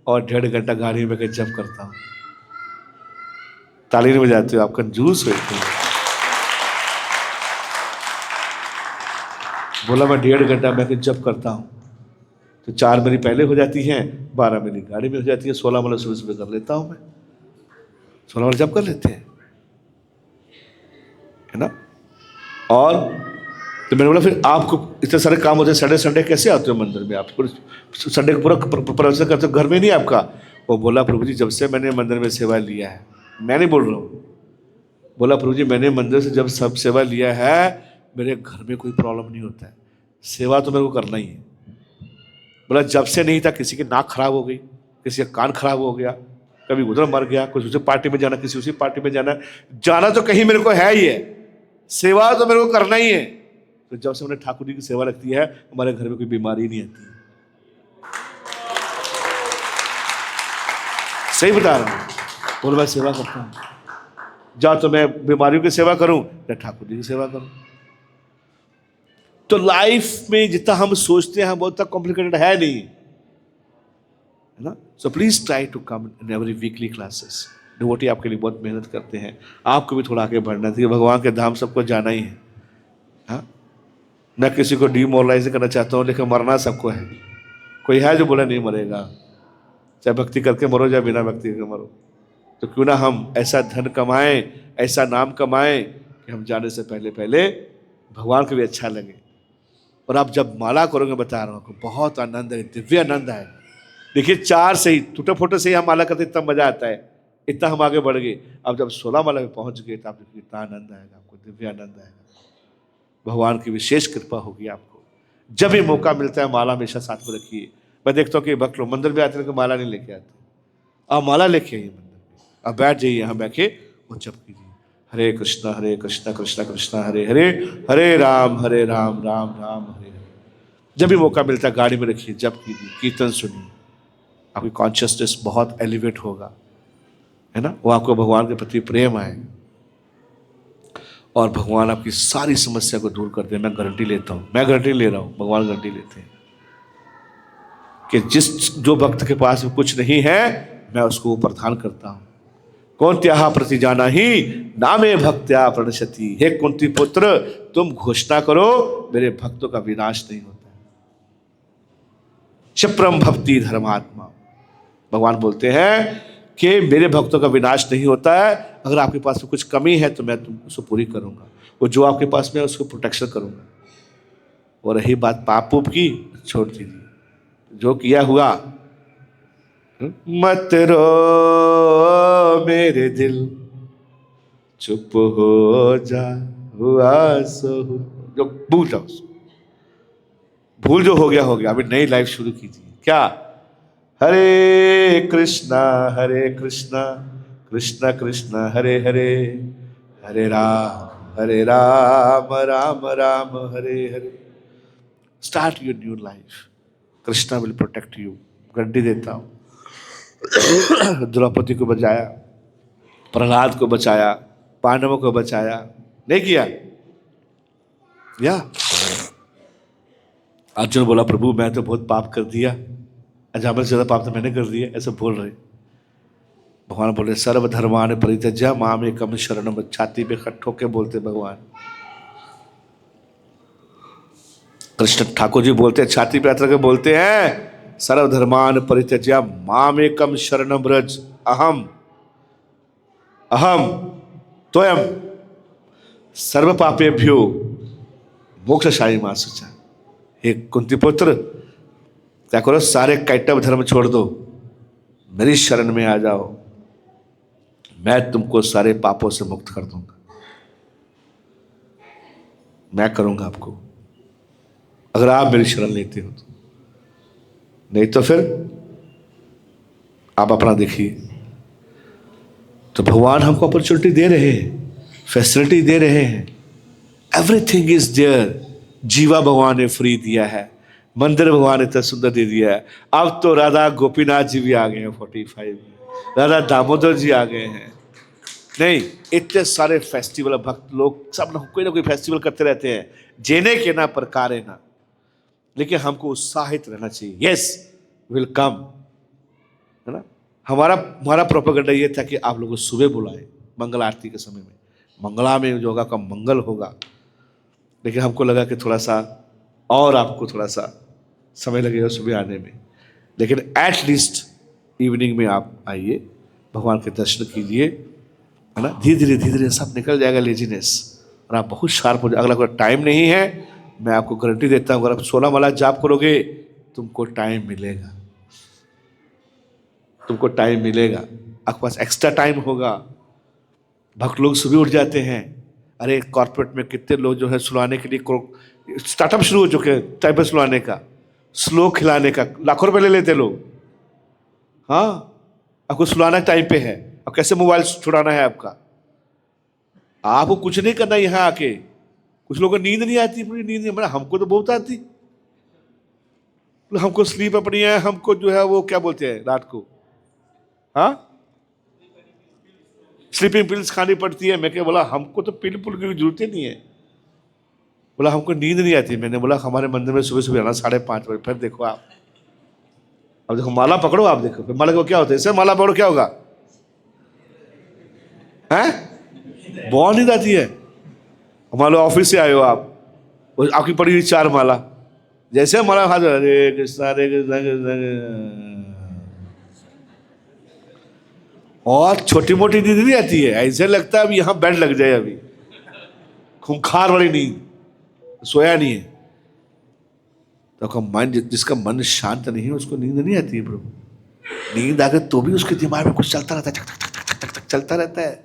और 1.5 घंटा गाड़ी में जप करता हूं। ताली नहीं बजाते हो आप, कंजूस हो। बोला मैं 1.5 घंटा मैं जप करता हूं, तो 4 मेरी पहले हो जाती हैं, 12 मेरी गाड़ी में हो जाती है, 16 वाला सुबह सुबह कर लेता हूं मैं, 16 वाला जप कर लेते हैं, है ना। और तो मैंने बोला फिर आपको इतने सारे काम होते हैं, सैटरडे संडे कैसे आते हो मंदिर में? आप संडे को पूरा प्रवचन करते हो, घर में नहीं आपका? वो बोला प्रभु जी जब से मैंने मंदिर में सेवा लिया है, मैं नहीं बोल रहा हूँ, बोला प्रभु जी मैंने मंदिर से जब सब सेवा लिया है, मेरे घर में कोई प्रॉब्लम नहीं होता है, सेवा तो मेरे को करना ही है। बोला जब से नहीं था, किसी की नाक खराब हो गई, किसी का कान खराब हो गया, कभी उधर मर गया, कुछ उसी पार्टी में जाना, किसी उसी पार्टी में जाना, जाना तो कहीं मेरे को है ही है, सेवा तो मेरे को करना ही है। तो जब से मैंने ठाकुर जी की सेवा लगती है, हमारे घर में कोई बीमारी नहीं आती। सही बता रहा हूं, बोल मैं सेवा करता हूं, जा तो मैं बीमारियों की सेवा करूं या ठाकुर जी की सेवा करूं। तो लाइफ में जितना हम सोचते हैं बहुत कॉम्प्लिकेटेड है नहीं, है ना। So please try to come in every weekly classes. Devotee आपके लिए बहुत मेहनत करते हैं, आपको भी थोड़ा आगे बढ़ना चाहिए, भगवान के धाम सबको जाना ही है। हाँ, मैं किसी को डीमोरलाइज करना चाहता हूँ, लेकिन मरना सबको है। कोई है जो बोले नहीं मरेगा, चाहे भक्ति करके मरो चाहे बिना भक्ति करके मरो। तो क्यों ना हम ऐसा धन कमाएं, ऐसा नाम कमाएं कि हम जाने से पहले पहले भगवान को भी अच्छा लगे। और आप जब माला करोगे, बता रहा हूँ, बहुत आनंद है, दिव्य आनंद आएगा। देखिए 4 से ही टूटे फूटे से ही हम माला करते इतना मजा आता है, इतना हम आगे बढ़ गए। अब जब 16 माला में पहुंच गए तो आप देखिए इतना आनंद आएगा, आपको दिव्य आनंद आएगा, भगवान की विशेष कृपा होगी आपको। जब भी मौका मिलता है माला हमेशा साथ में रखिए। मैं देखता हूँ कि भक्त लोग मंदिर में आते हैं, माला नहीं लेके आते, आप माला लेके आइए मंदिर में, आप बैठ जाइए, यहाँ बैठे वो जप कीजिए, हरे कृष्णा कृष्णा कृष्णा हरे हरे, हरे राम राम राम हरे हरे। जब भी मौका मिलता है गाड़ी में रखिए, जप कीजिए, कीर्तन सुनिए, आपकी कॉन्शियसनेस बहुत एलिवेट होगा, है ना। वो आपको भगवान के प्रति प्रेम आएगा, और भगवान आपकी सारी समस्या को दूर करते हैं। मैं गारंटी लेता हूँ, मैं गारंटी ले रहा हूँ, भगवान गारंटी लेते हैं कि जो भक्त के पास कुछ नहीं है, मैं उसको प्रदान करता हूँ। कौन्त्याः प्रति जाना ही नामे भक्त्या प्रणश्यति। हे कुंती पुत्र, तुम घोषणा करो मेरे भक्तों का विनाश नहीं होता है। क्षिप्रम भक्ति धर्मात्मा, भगवान बोलते हैं कि मेरे भक्तों का विनाश नहीं होता है। अगर आपके पास में कुछ कमी है तो मैं उसको पूरी करूंगा, वो जो आपके पास में है उसको प्रोटेक्शन करूंगा। और रही बात पाप उप की, छोड़ दीजिए, जो किया हुआ। मत रो मेरे दिल, चुप हो जा, हुआ सो जो भूल जाओ उसको, भूल जो हो गया, अभी नई लाइफ शुरू कीजिए। क्या? Hare Krishna Krishna Krishna Hare Hare, Hare Ram Ram Ram Hare Hare. Start your new life, Krishna will protect you. Guarantee देता हूं। द्रौपदी को बचाया, प्रहलाद को बचाया, पांडवों को बचाया, नहीं किया? या अर्जुन बोला प्रभु मैं तो बहुत पाप कर दिया, अजामिल से ज्यादा पाप तो मैंने कर दिया, ऐसा बोल रहे। भगवान बोले सर्वधर्मान् परित्यज्य माम एकम शरणम, छाती पे खट ठोक के बोलते भगवान। कृष्ण ठाकुर जी बोलते हैं, छाती पे हाथ रख के बोलते हैं, सर्वधर्मान् परित्यज्य माम एकम शरणम व्रज, अहम अहम त्वयं सर्व पापेभ्यो मोक्षशायी मां शुचा। हे कुंती पुत्र, क्या करो, सारे कैटव धर्म छोड़ दो, मेरी शरण में आ जाओ, मैं तुमको सारे पापों से मुक्त कर दूंगा, मैं करूंगा आपको, अगर आप मेरी शरण लेते हो तो। नहीं तो फिर आप अपना देखिए। तो भगवान हमको अपॉर्चुनिटी दे रहे हैं, फैसिलिटी दे रहे हैं, एवरीथिंग इज देयर। जीवा भगवान ने फ्री दिया है, मंदिर भगवान ने इतना सुंदर दे दिया है। अब तो राधा गोपीनाथ जी भी आ गए हैं 45, राधा दामोदर जी आ गए हैं। नहीं, इतने सारे फेस्टिवल, भक्त लोग सब कोई ना कोई फेस्टिवल करते रहते हैं, जेने के ना प्रकारे ना, लेकिन हमको उत्साहित रहना चाहिए। यस विल कम, है ना। हमारा प्रोपेगेंडा ये था कि आप लोगों को सुबह बुलाए मंगल आरती के समय में, मंगला में जो होगा का मंगल होगा, लेकिन हमको लगा कि थोड़ा सा और आपको थोड़ा सा समय लगेगा सुबह आने में, लेकिन एट लीस्ट इवनिंग में आप आइए, भगवान के दर्शन कीजिए, है ना। धीरे धीरे सब निकल जाएगा लेजीनेस, और आप बहुत शार्प हो जाए। अगर आपको टाइम नहीं है, मैं आपको गारंटी देता हूँ, अगर आप 16 माला जाप करोगे, तुमको टाइम मिलेगा, तुमको टाइम मिलेगा, आपके पास एक्स्ट्रा टाइम होगा। भक्त लोग सुबह उठ जाते हैं, अरे कॉर्पोरेट में कितने लोग जो है सुलाने के लिए स्टार्टअप शुरू हो चुके हैं, टाइम पर सुलाने का, स्लो खिलाने का, लाखों रुपए ले लेते लोग। हाँ, आपको सुलाना टाइम पे है, अब कैसे मोबाइल छुड़ाना है आपका, आपको कुछ नहीं करना यहाँ आके। कुछ लोगों को नींद नहीं आती, पूरी नींद नहीं, हमको तो बहुत आती, हमको स्लीप अपनी है, हमको जो है वो क्या बोलते हैं रात को, हाँ स्लीपिंग पिल्स खानी पड़ती है। मैं क्या बोला, हमको तो पिल पुल की जरूरत ही नहीं है। बोला हमको नींद नहीं आती। मैंने बोला हमारे मंदिर में सुबह सुबह आना 5:30 बजे, फिर देखो आप, अब देखो माला पकड़ो, आप देखो फिर माला को क्या होता है, इससे माला पकड़ो क्या होगा, हैं बहुत नींद आती है। मान लो ऑफिस से आए हो आप, आपकी पड़ी हुई 4 माला, जैसे माला हाथ, हरे कृष्णा हरे कृष्णा, और छोटी मोटी नींद नहीं आती है, ऐसे लगता है अभी यहाँ बेड लग जाए, अभी खूंखार वाली नींद, सोया नहीं है। तो मन, जिसका मन शांत नहीं है उसको नींद नहीं आती है प्रभु। नींद आ गई तो भी उसके दिमाग में कुछ चलता रहता है, चक चक चक चक चक चलता रहता है।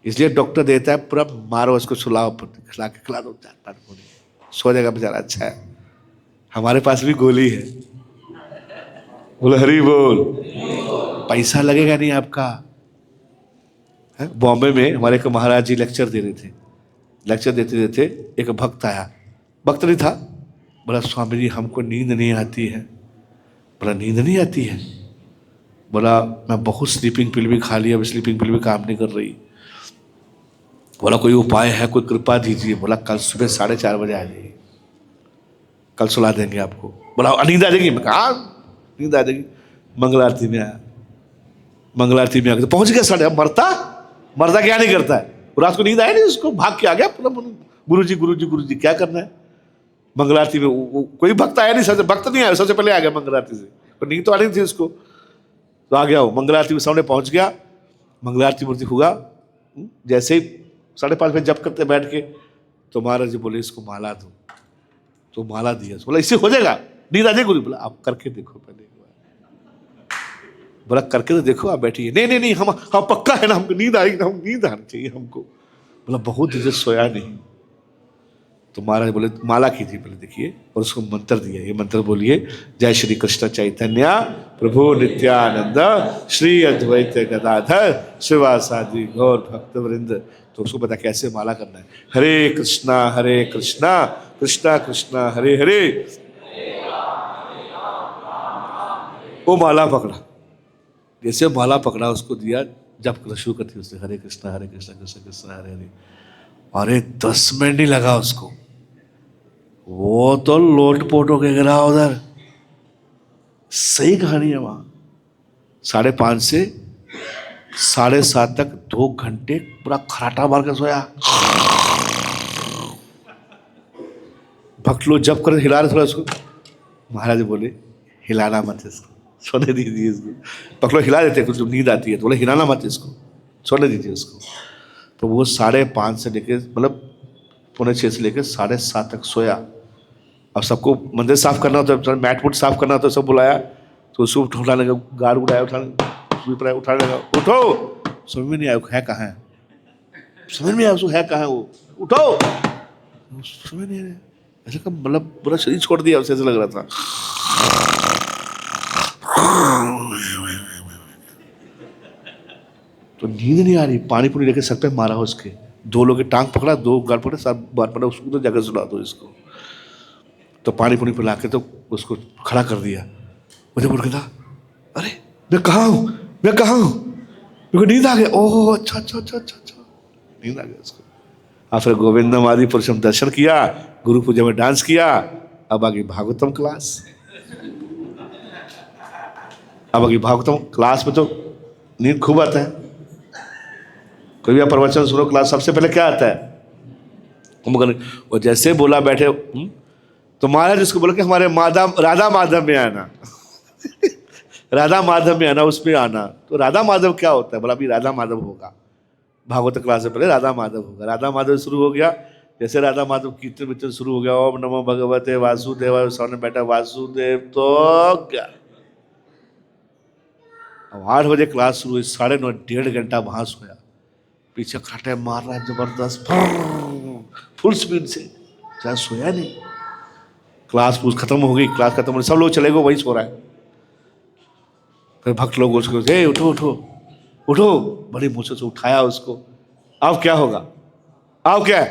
इसलिए डॉक्टर देता है पूरा मारो उसको, सुलाओ, खिला दो, सो जाएगा बेचारा। अच्छा है, हमारे पास भी गोली है, बोले हरी बोल, पैसा लगेगा नहीं आपका। बॉम्बे में हमारे एक महाराज जी लेक्चर दे रहे थे, लेक्चर देते देते एक भक्त आया, भक्त नहीं था, बोला स्वामी जी हमको नींद नहीं आती है। बोला नींद नहीं आती है? बोला मैं बहुत स्लीपिंग पिल भी खा लिया, अब स्लीपिंग पिल भी काम नहीं कर रही। बोला कोई उपाय है, कोई कृपा दीजिए। बोला कल सुबह 4:30 बजे आ जाइए, कल सुला देंगे आपको। बोला नींद आ जाएगी? मैं कहा नींद आ जाएगी। मंगल आरती में आया, मंगल आरती में आकर तो पहुंच गया 8:30। मरता क्या नहीं करता है, रात को नींद आई नहीं उसको, भाग के आ गया गुरुजी गुरुजी गुरुजी क्या करना है। मंगल आरती में कोई भक्त आया नहीं, सबसे भक्त नहीं आया, सबसे पहले आ गया मंगल आरती से, तो नींद तो आ रही थी उसको, तो आ गया वो मंगल आरती में सामने पहुंच गया। मंगल आरती मूर्ति हुआ, जैसे ही 5:30 बजे जप करते बैठ के, तो महाराज जी बोले इसको माला दो, तो माला दिया। बोला इससे हो जाएगा, नींद आ जाएगी? बोला आप करके देखो पहले। बोला करके तो देखो, आप बैठिए। नहीं नहीं हम पक्का है ना, हमको नींद आएगी, हम नींद आनी चाहिए हमको। बोला बहुत देर से सोया नहीं। तो महाराज बोले माला की थी पहले देखिए, और उसको मंत्र दिया, ये मंत्र बोलिए, जय श्री कृष्ण चैतन्य प्रभु नित्यानंद श्री अद्वैत गदाधर शिवासादि गौर भक्त वृंद। तो उसको पता कैसे माला करना है, हरे कृष्णा कृष्णा कृष्णा हरे हरे। वो माला पकड़ा, जैसे माला पकड़ा उसको दिया, जब शुरू करती उसने हरे कृष्णा कृष्ण कृष्ण हरे हरे। अरे 10 मिनट नहीं लगा उसको, वो तो लोटपोट होके गिरा उधर। सही कहानी है वहां। 5:30 से 7:30 तक 2 घंटे पूरा खराटा मार कर सोया। भक्त लोग जब कर हिला रहे थोड़ा उसको, महाराज बोले हिलाना मत इसको, सोने दीजिए इसको। भक्त लोग हिला देते कुछ नींद आती है तो बोले हिलाना मत इसको, सोने दीजिए उसको। तो वो 5:30 से लेके मतलब 5:45 से लेकर 7:30 तक सोया। अब सबको मंदिर साफ करना होता है, मैट वुट साफ करना होता है, सब बुलाया तो उसको उठाने लगा, गाड़ उठाया, उठाने लगा, उठो, समझ में नहीं आया है कहाँ है, समझ में आया उसको है कहाँ है वो, उठो, समझ नहीं आया। ऐसा कब मतलब पूरा शरीर छोड़ दिया उसे, ऐसा लग रहा था। तो नींद नहीं आ रही, पानी पूरी लेके सर पे मारा उसके, 2 लोग की टांग पकड़ा, 2 गाल पकड़े, 7 बार पड़ा उसको, तो जगह सुला दो इसको। तो पानी पूरी पिला के तो उसको खड़ा कर दिया। मुझे बोल के था, अरे मैं कहाँ हूँ, मैं कहाँ हूँ, मेरे को नींद आ गया। ओह अच्छा अच्छा अच्छा अच्छा अच्छा, नींद आ गया उसको। फिर गोविंदम आदि पुरुषम दर्शन किया, गुरु पूजा में डांस किया। अब आगे भागवतम क्लास, अब आगे भागवतम क्लास में तो नींद खूब आता है। कोई भी प्रवचन सुनो क्लास, सबसे पहले क्या आता है कुंभकर्ण, और जैसे बोला बैठे तो महाराज जिसको बोला कि हमारे राधा माधव में आना राधा माधव में आना, उसमें आना। तो राधा माधव क्या होता है, बोला अभी राधा माधव होगा, भागवत क्लास से पहले राधा माधव होगा। राधा माधव शुरू हो गया, जैसे राधा माधव कीर्तन विर्तन शुरू हो गया, ओम नमो भगवते वासुदेव, सामने बैठा वासुदेव, तो क्या अब 8 बजे क्लास शुरू हुई, 9:30 1.5 घंटा वहां सोया, पीछे खटे मार रहा है जबरदस्त फुल स्पीड से, चाहे सोया नहीं। क्लास पूछ खत्म हो गई, क्लास खत्म हो गई, सब लोग चले गए, वही सो रहा है। फिर भक्त लोग उसको उठो उठो उठो, बड़ी मुश्किल से उठाया उसको। अब क्या होगा, अब क्या है,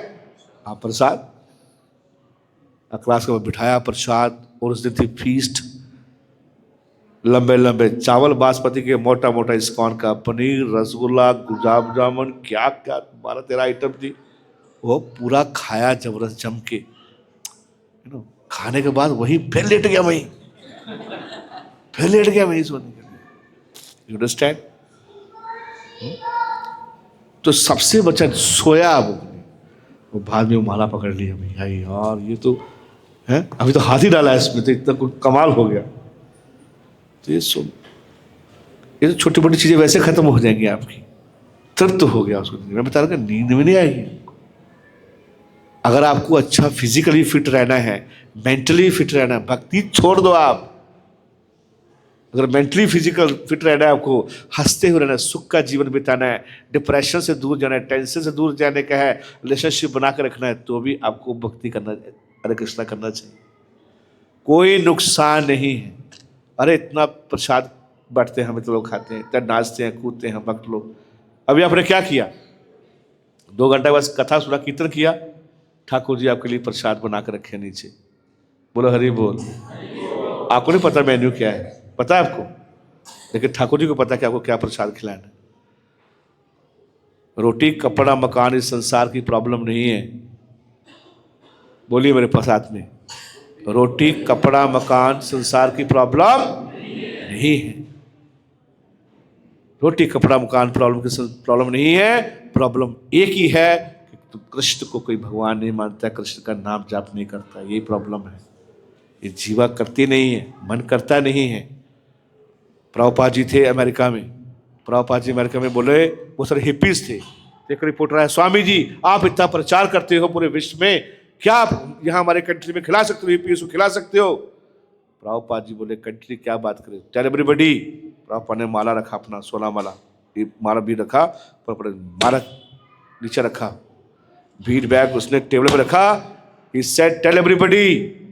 आप प्रसाद। क्लास के बाद बिठाया प्रसाद, और उस दिन थी फीस्ट, लंबे लंबे चावल बासमती के, मोटा मोटा इस्कॉन का पनीर, रसगुल्ला, गुलाब जामुन, क्या क्या 12-13 आइटम थी। वो पूरा खाया जबरदस्त जम के, खाने के बाद वही फिर लेट गया, वहीं फिर लेट गया वहीं सोने के लिए। You understand? तो सबसे बचा सोया वो बाद में वो माला पकड़ लिया, भैया यार ये तो है, अभी तो हाथ ही डाला है इसमें, तो इतना कुछ कमाल हो गया। तो ये तो छोटी मोटी चीजें वैसे खत्म हो जाएंगी आपकी, तृप्त हो गया उसको। मैं बता रहा नींद में नहीं आएगी। अगर आपको अच्छा फिजिकली फिट रहना है, मेंटली फिट रहना है, भक्ति छोड़ दो आप। अगर मेंटली फिजिकल फिट रहना है, आपको हंसते हुए रहना है, सुख का जीवन बिताना है, डिप्रेशन से दूर जाना है, टेंशन से दूर जाने का है, रिलेशनशिप बना कर रखना है, तो भी आपको भक्ति करना, हरे कृष्णा करना चाहिए। कोई नुकसान नहीं है। अरे इतना प्रसाद बांटते हैं, हम तो लोग खाते हैं, इतना नाचते हैं कूदते हैं भक्त लोग। अभी आपने क्या किया, 2 घंटा बस कथा सुना, कीर्तन किया, ठाकुर जी आपके लिए प्रसाद बना कर रखे नीचे, बोलो हरि बोल। आपको नहीं पता मेन्यू क्या है, पता है आपको, लेकिन ठाकुर जी को पता है कि आपको क्या प्रसाद खिलाना। रोटी कपड़ा मकान इस संसार की प्रॉब्लम नहीं है, बोलिए मेरे पास साथ में, रोटी कपड़ा मकान संसार की प्रॉब्लम नहीं है। रोटी कपड़ा मकान प्रॉब्लम नहीं है। प्रॉब्लम एक ही है कि तो कृष्ण को कोई भगवान नहीं मानता, कृष्ण का नाम जाप नहीं करता, यही प्रॉब्लम है। ये जीवा करती नहीं है, मन करता नहीं है। प्रभुपाद जी थे अमेरिका में, प्रभुपाद जी अमेरिका में बोले, वो सारे हिप्पीज थे। एक रिपोर्टर है, स्वामी जी आप इतना प्रचार करते हो पूरे विश्व में, क्या आप यहाँ हमारे कंट्री में खिला सकते हो, हिप्पीज को खिला सकते हो? प्रभुपाद जी बोले, कंट्री क्या बात करे, टेल एवरीबॉडी। प्रभुपाद ने माला रखा अपना, 16 माला, ये माला भी रखा, पर माला नीचे रखा, बीट बैग उसने टेबल पे रखा। He said, tell everybody,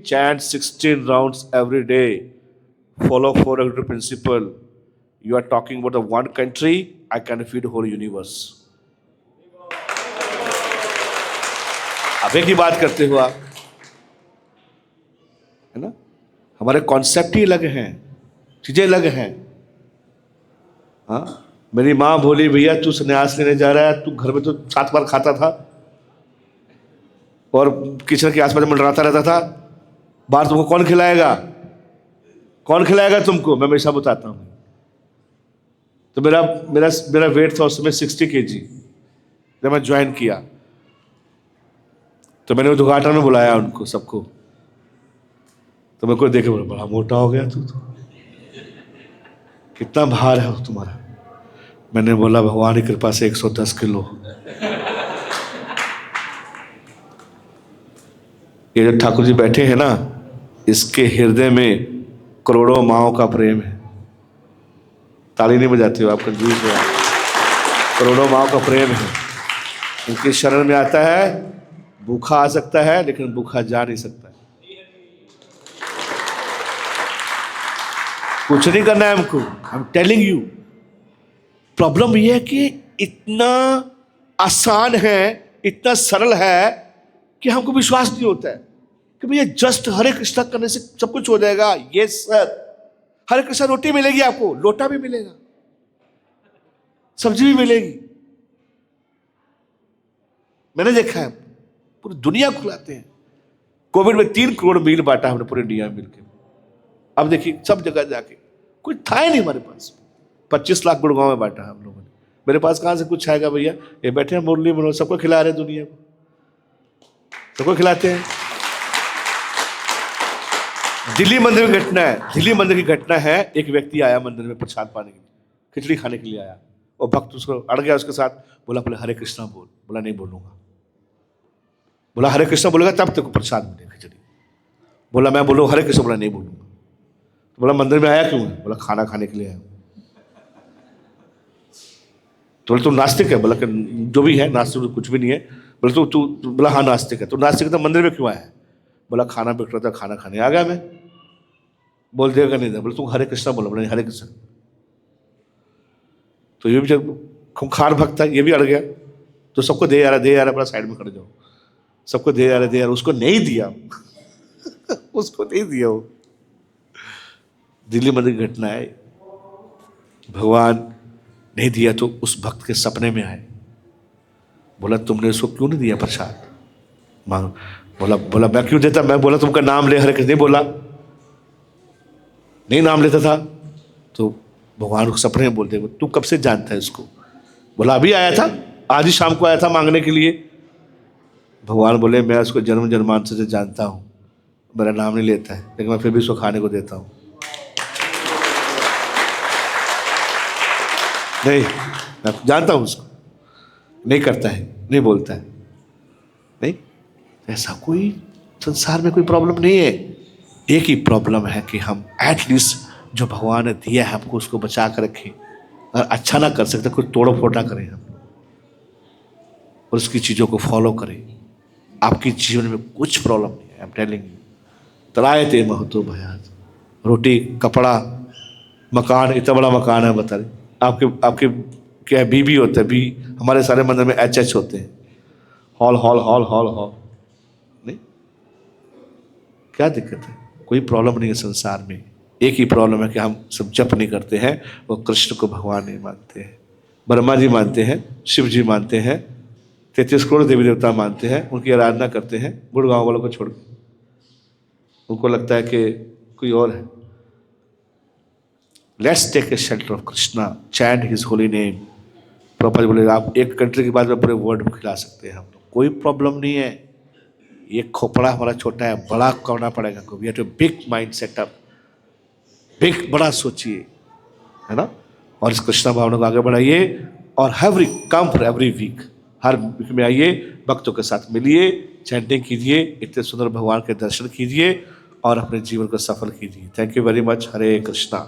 chant 16 rounds every day. Follow 400 principle. You are talking about the one country, I can feed the whole universe. आप एक ही बात करते हो आप, है ना? हमारे कॉन्सेप्ट ही अलग हैं, चीजें अलग हैं। हाँ, मेरी माँ बोली, भैया तू संन्यास लेने जा रहा है, तू घर में तो 7 बार खाता था और किचन के आसपास मंडराता रहता था, बाहर तुमको कौन खिलाएगा, कौन खिलाएगा तुमको? मैं हमेशा बताता हूँ, तो मेरा मेरा मेरा वेट था उस समय 60 kg जब मैं ज्वाइन किया। तो मैंने उद्घाटन में बुलाया उनको सबको, तो मेरे को देखे बोला बड़ा मोटा हो गया तू तो, कितना भार है तुम्हारा। मैंने बोला भगवान की कृपा से 110 किलो। ये जो ठाकुर जी बैठे हैं ना, इसके हृदय में करोड़ों माओं का प्रेम है। ताली नहीं बजाते हो आप, कंजूस हो आप। करोड़ों माओं का प्रेम है। इनके शरण में आता है, भूखा आ सकता है लेकिन भूखा जा नहीं सकता है। कुछ नहीं करना है हमको, आई एम टेलिंग यू। प्रॉब्लम यह है कि इतना आसान है, इतना सरल है कि हमको विश्वास नहीं होता है कि भैया जस्ट हरे कृष्णा करने से सब कुछ हो जाएगा। यस सर, हरे कृष्णा रोटी मिलेगी आपको, लोटा भी मिलेगा, सब्जी भी मिलेगी। मैंने देखा है, पूरी दुनिया खुलाते हैं। कोविड में 3 करोड़ मील बांटा हमने पूरे इंडिया में मिलकर। अब देखिए सब जगह जाके, कुछ था ही नहीं हमारे पास। 25 लाख गुड़गांव में बांटा हम लोगों ने। मेरे पास कहां से कुछ आएगा भैया? ये बैठे हैं मुरली मनोहर, सबको खिला रहे हैं, दुनिया को सबको खिलाते हैं। दिल्ली मंदिर में घटना है, दिल्ली मंदिर की घटना है। एक व्यक्ति आया मंदिर में प्रसाद पाने के लिए, खिचड़ी खाने के लिए आया, और भक्त उसको अड़ गया उसके साथ। बोला पहले हरे कृष्णा बोल। बोला नहीं बोलूंगा। बोला हरे कृष्णा बोलेगा तब तेको प्रसाद मिलेगा खिचड़ी। बोला मैं बोलूँ हरे कृष्णा। बोला नहीं बोलूंगा। तो बोला मंदिर में आया क्यों है? बोला खाना खाने के लिए आया। तो बोला तू नास्तिक है? बोला कि जो भी है नास्तिक कुछ भी नहीं है। बोला तू बोला हाँ नास्तिक है। तो नास्तिक तो मंदिर में क्यों आया है? बोला खाना बिक रहा था, खाना खाने आ गया मैं। बोल देगा नहीं था। बोला तू हरे कृष्णा बोला। बोला हरे कृष्णा। तो ये भी जब खूंखार भक्त था, ये भी अड़ गया। तो सबको दे यार, दे यार, अपना साइड में खड़े जाओ। सबको दे यार, दे यार। उसको नहीं दिया। उसको नहीं दिया। वो दिल्ली मंदिर की घटना है। भगवान नहीं दिया तो उस भक्त के सपने में आए। बोला तुमने उसको क्यों नहीं दिया प्रसाद? मांग। बोला मैं क्यों देता? मैं बोला तुमका नाम ले हरे कृष्ण। नहीं बोला, नहीं नाम लेता था। तो भगवान को सपने में बोलते तू कब से जानता है इसको? बोला अभी आया था, आज ही शाम को आया था मांगने के लिए। भगवान बोले मैं उसको जन्म जन्मांतर से जानता हूँ, मेरा नाम नहीं लेता है, लेकिन मैं फिर भी उसको खाने को देता हूँ। नहीं, मैं जानता हूँ उसको, नहीं करता है, नहीं बोलता है। नहीं, ऐसा कोई संसार में कोई प्रॉब्लम नहीं है। एक ही प्रॉब्लम है कि हम एटलीस्ट जो भगवान ने दिया है हमको उसको बचा कर रखें। और अच्छा ना कर सकते, कुछ तोड़ो फोड़ ना करें हम, और उसकी चीज़ों को फॉलो करें। आपकी जीवन में कुछ प्रॉब्लम नहीं है। I am telling you. तराए ते महतो भयात। रोटी, कपड़ा, मकान, इतना बड़ा मकान है बता रहे। आपके क्या है? बी होता है, बी। हमारे सारे मंदिर में एच होते हैं। Hall hall hall hall hall. नहीं, क्या दिक्कत है? कोई प्रॉब्लम नहीं है संसार में। एक ही प्रॉब्लम है कि हम सब जप नहीं करते हैं, वो कृष्ण को भगवान नहीं मानते हैं। ब्रह्मा जी मानते हैं, शिव जी मानते हैं, 33 करोड़ देवी देवता मानते हैं, उनकी आराधना करते हैं गुड़गांव वालों को छोड़ के। उनको लगता है कि कोई और है। Let's take a shelter of Krishna, chant his holy name. Proper बोले आप एक कंट्री के बाद में पूरे वर्ल्ड में खिला सकते हैं हम लोग, कोई प्रॉब्लम नहीं है। ये खोपड़ा हमारा छोटा है, बड़ा करना पड़ेगा। We have to big mind setup, big, बड़ा सोचिए, है ना। और इस कृष्णा भावना को आगे बढ़ाइए। और कम फॉर एवरी वीक, हर वीक में आइए, भक्तों के साथ मिलिए, चैंटिंग कीजिए, इतने सुंदर भगवान के दर्शन कीजिए और अपने जीवन को सफल कीजिए। Thank you very much. Hare Krishna.